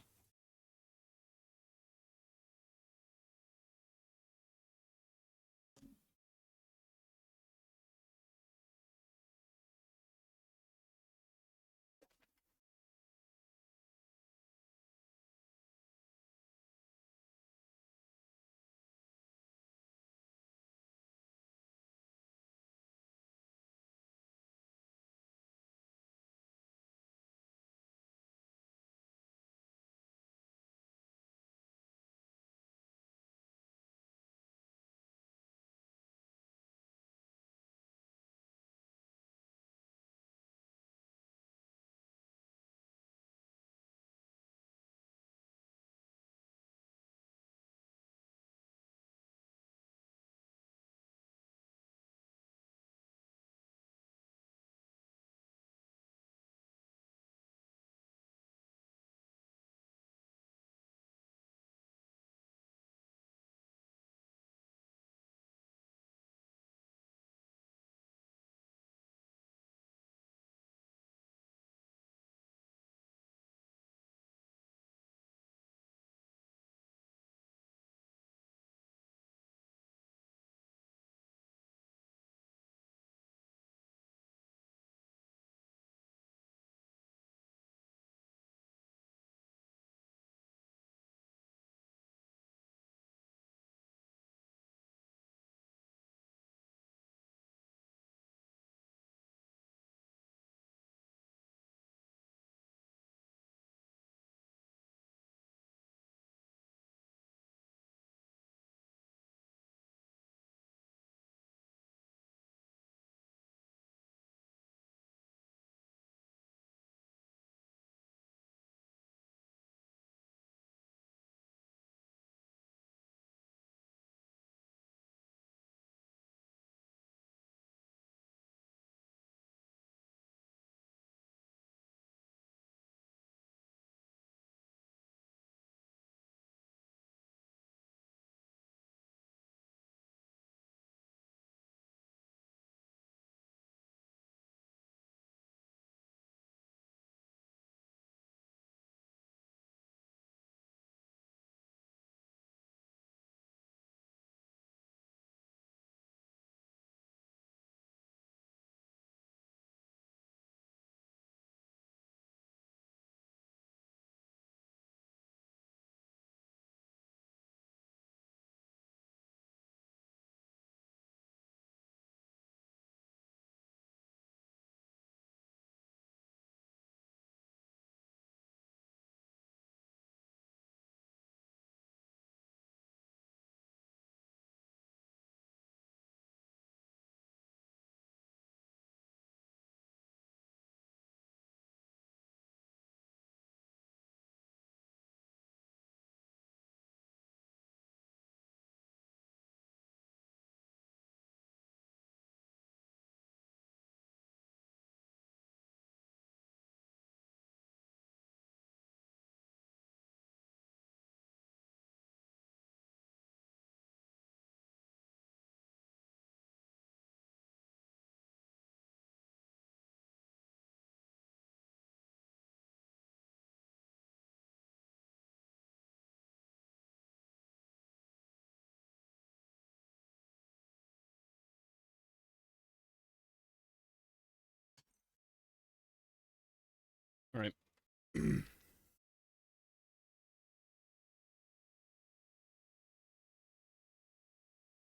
All right.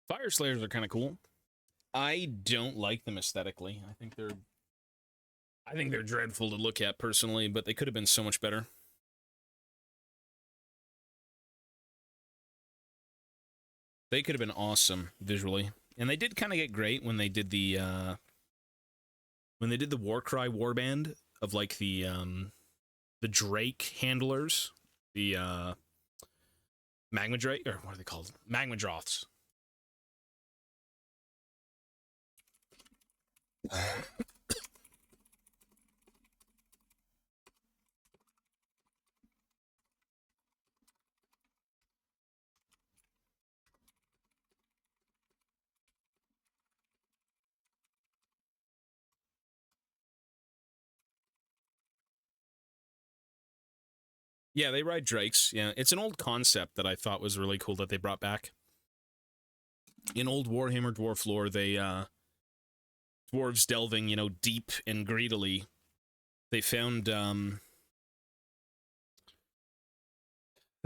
Fire Slayers are kind of cool. I don't like them aesthetically. I think they're dreadful to look at personally, but they could have been so much better. They could have been awesome visually. And they did kind of get great when they did the Warcry warband of like the Drake handlers, the Magma Drake, or what are they called? Magma Droths. Yeah, they ride drakes. Yeah, it's an old concept that I thought was really cool that they brought back. In old Warhammer Dwarf lore, they dwarves delving, deep and greedily, they found a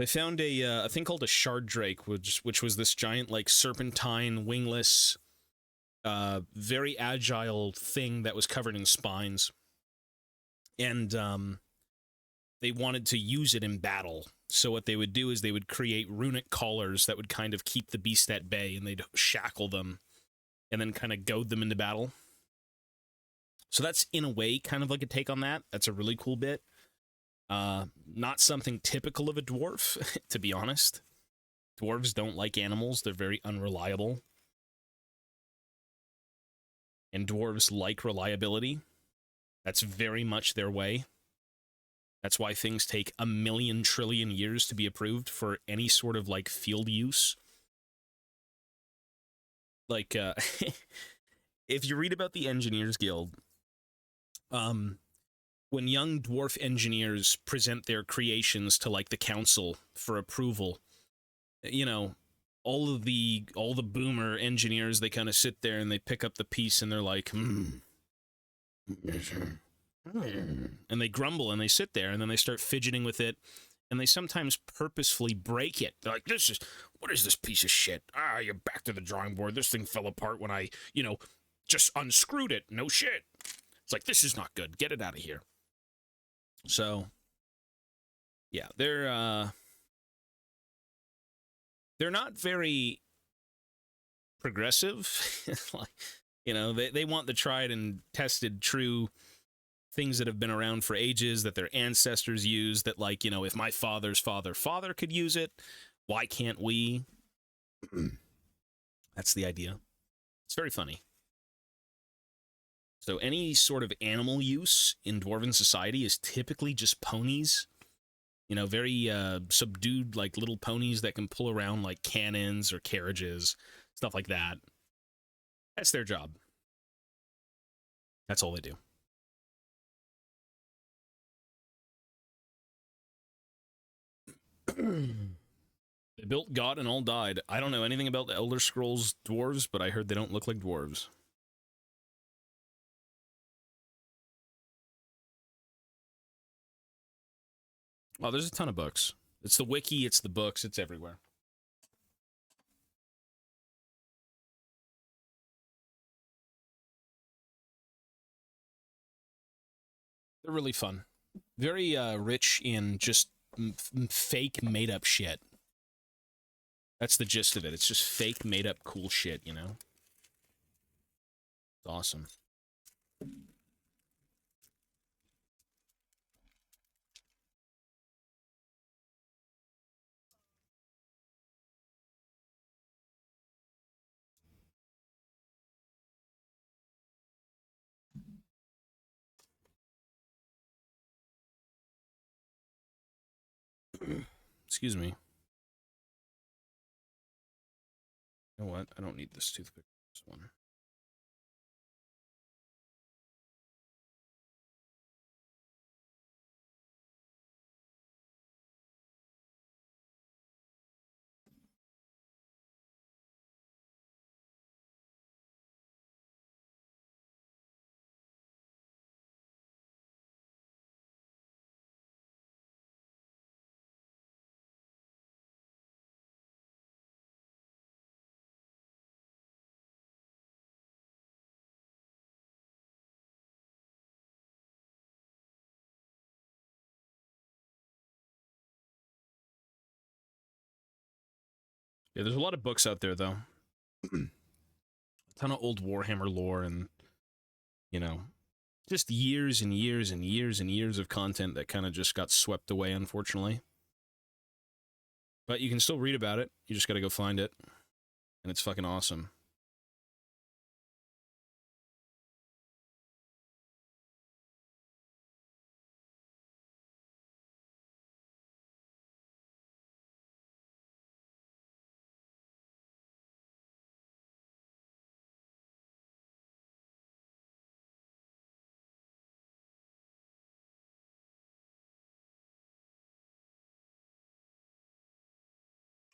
thing called a shard drake, which was this giant like serpentine, wingless, very agile thing that was covered in spines, and they wanted to use it in battle. So what they would do is they would create runic collars that would kind of keep the beast at bay, and they'd shackle them, and then kind of goad them into battle. So that's, in a way, kind of like a take on that. That's a really cool bit. Not something typical of a dwarf, to be honest. Dwarves don't like animals. They're very unreliable. And dwarves like reliability. That's very much their way. That's why things take 1,000,000 trillion years to be approved for any sort of, like, field use. Like, if you read about the Engineers Guild, when young dwarf engineers present their creations to, like, the council for approval, all the boomer engineers, they kind of sit there and they pick up the piece and they're like, and they grumble and they sit there and then they start fidgeting with it, and they sometimes purposefully break it. They're like, what is this piece of shit? You're back to the drawing board. This thing fell apart when I, just unscrewed it. No shit. It's like, this is not good. Get it out of here. So, yeah, they're not very progressive. They want the tried and tested true things that have been around for ages, that their ancestors used, that, like, if my father's father could use it, why can't we? That's the idea. It's very funny. So any sort of animal use in Dwarven society is typically just ponies. Very subdued, like, little ponies that can pull around, like, cannons or carriages, stuff like that. That's their job. That's all they do. They built God and all died. I don't know anything about the Elder Scrolls dwarves, but I heard they don't look like dwarves. Oh, there's a ton of books. It's the wiki, it's the books, it's everywhere. They're really fun. Very rich in just fake made-up shit. That's the gist of it. It's just fake made-up cool shit, It's awesome. Excuse me. You know what? I don't need this toothpick. This one. Yeah, there's a lot of books out there, though. A ton of old Warhammer lore and, you know, just years and years and years and years of content that kind of just got swept away, unfortunately. But you can still read about it. You just got to go find it. And it's fucking awesome.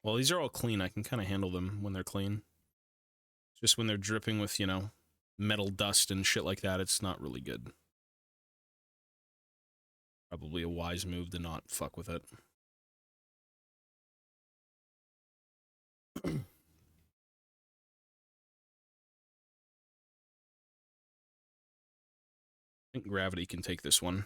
Well, these are all clean. I can kind of handle them when they're clean. Just when they're dripping with, you know, metal dust and shit like that, it's not really good. Probably a wise move to not fuck with it. I think gravity can take this one.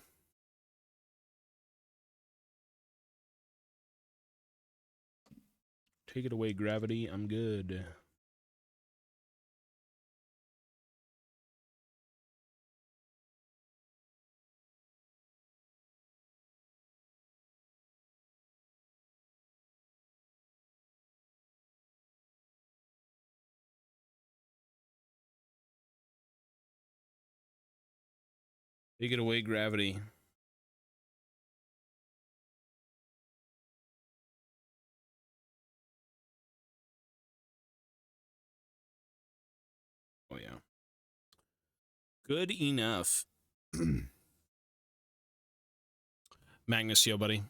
Take it away, gravity. I'm good. Take it away, gravity. Oh, yeah. Good enough. Magnus, yo, buddy.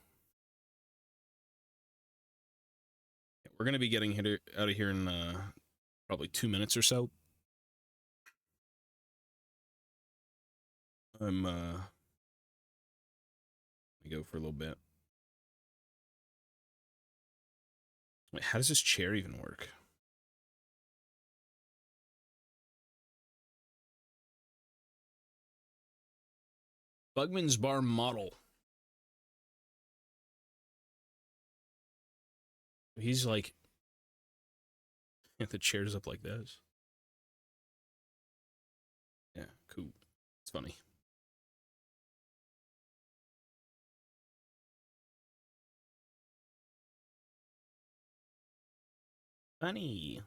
We're going to be getting out of here in probably 2 minutes or so. I'm go for a little bit. Wait, how does this chair even work? Bugman's Bar model. He's like, the chair's up like this. Yeah, cool. It's funny. Funny.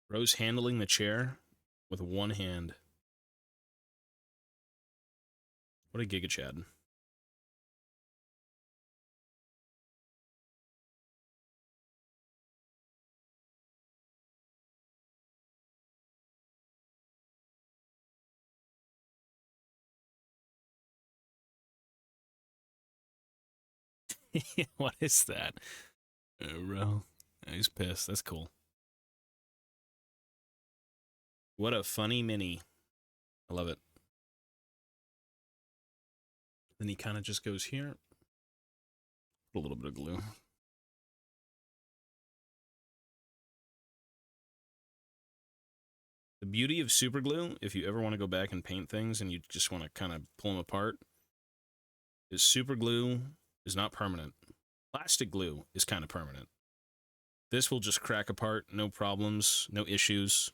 Rose handling the chair with one hand. What a Giga Chad. What is that? Oh, bro. He's pissed. That's cool. What a funny mini. I love it. Then he kind of just goes here. Put a little bit of glue. The beauty of super glue, if you ever want to go back and paint things and you just want to kind of pull them apart, is super glue is not permanent. Plastic glue is kind of permanent. This will just crack apart, no problems, no issues.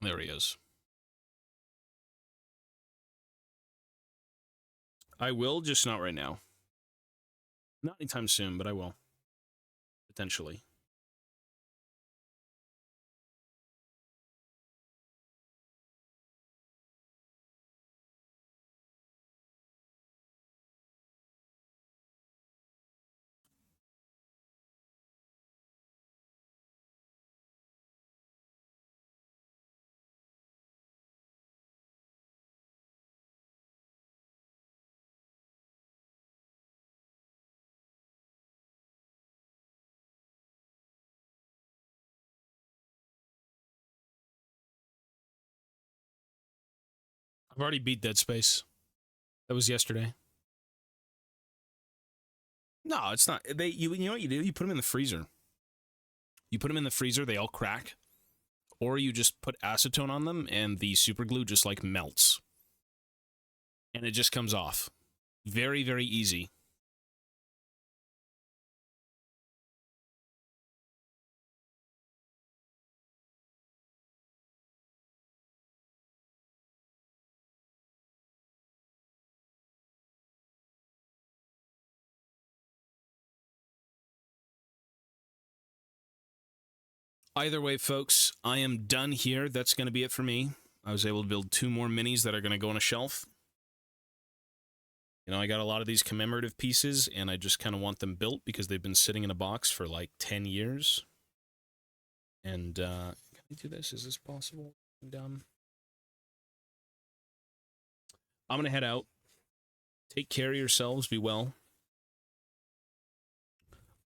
There he is. I will, just not right now. Not anytime soon, but I will. Potentially. I've already beat Dead Space. That was yesterday. No, it's not. You know what you do? You put them in the freezer. You put them in the freezer, they all crack. Or you just put acetone on them, and the super glue just, like, melts. And it just comes off. Very, very easy. Either way, folks, I am done here. That's going to be it for me. I was able to build 2 more minis that are going to go on a shelf. You know, I got a lot of these commemorative pieces, and I just kind of want them built because they've been sitting in a box for like 10 years. And, can I do this? Is this possible? I'm going to head out. Take care of yourselves. Be well.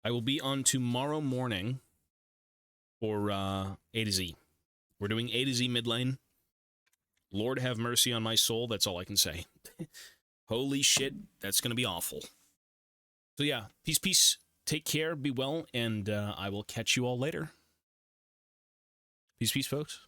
I will be on tomorrow morning for A to Z. We're doing A to Z mid lane. Lord have mercy on my soul. That's all I can say. Holy shit, that's going to be awful. So yeah, peace, peace. Take care, be well, and I will catch you all later. Peace, peace, folks.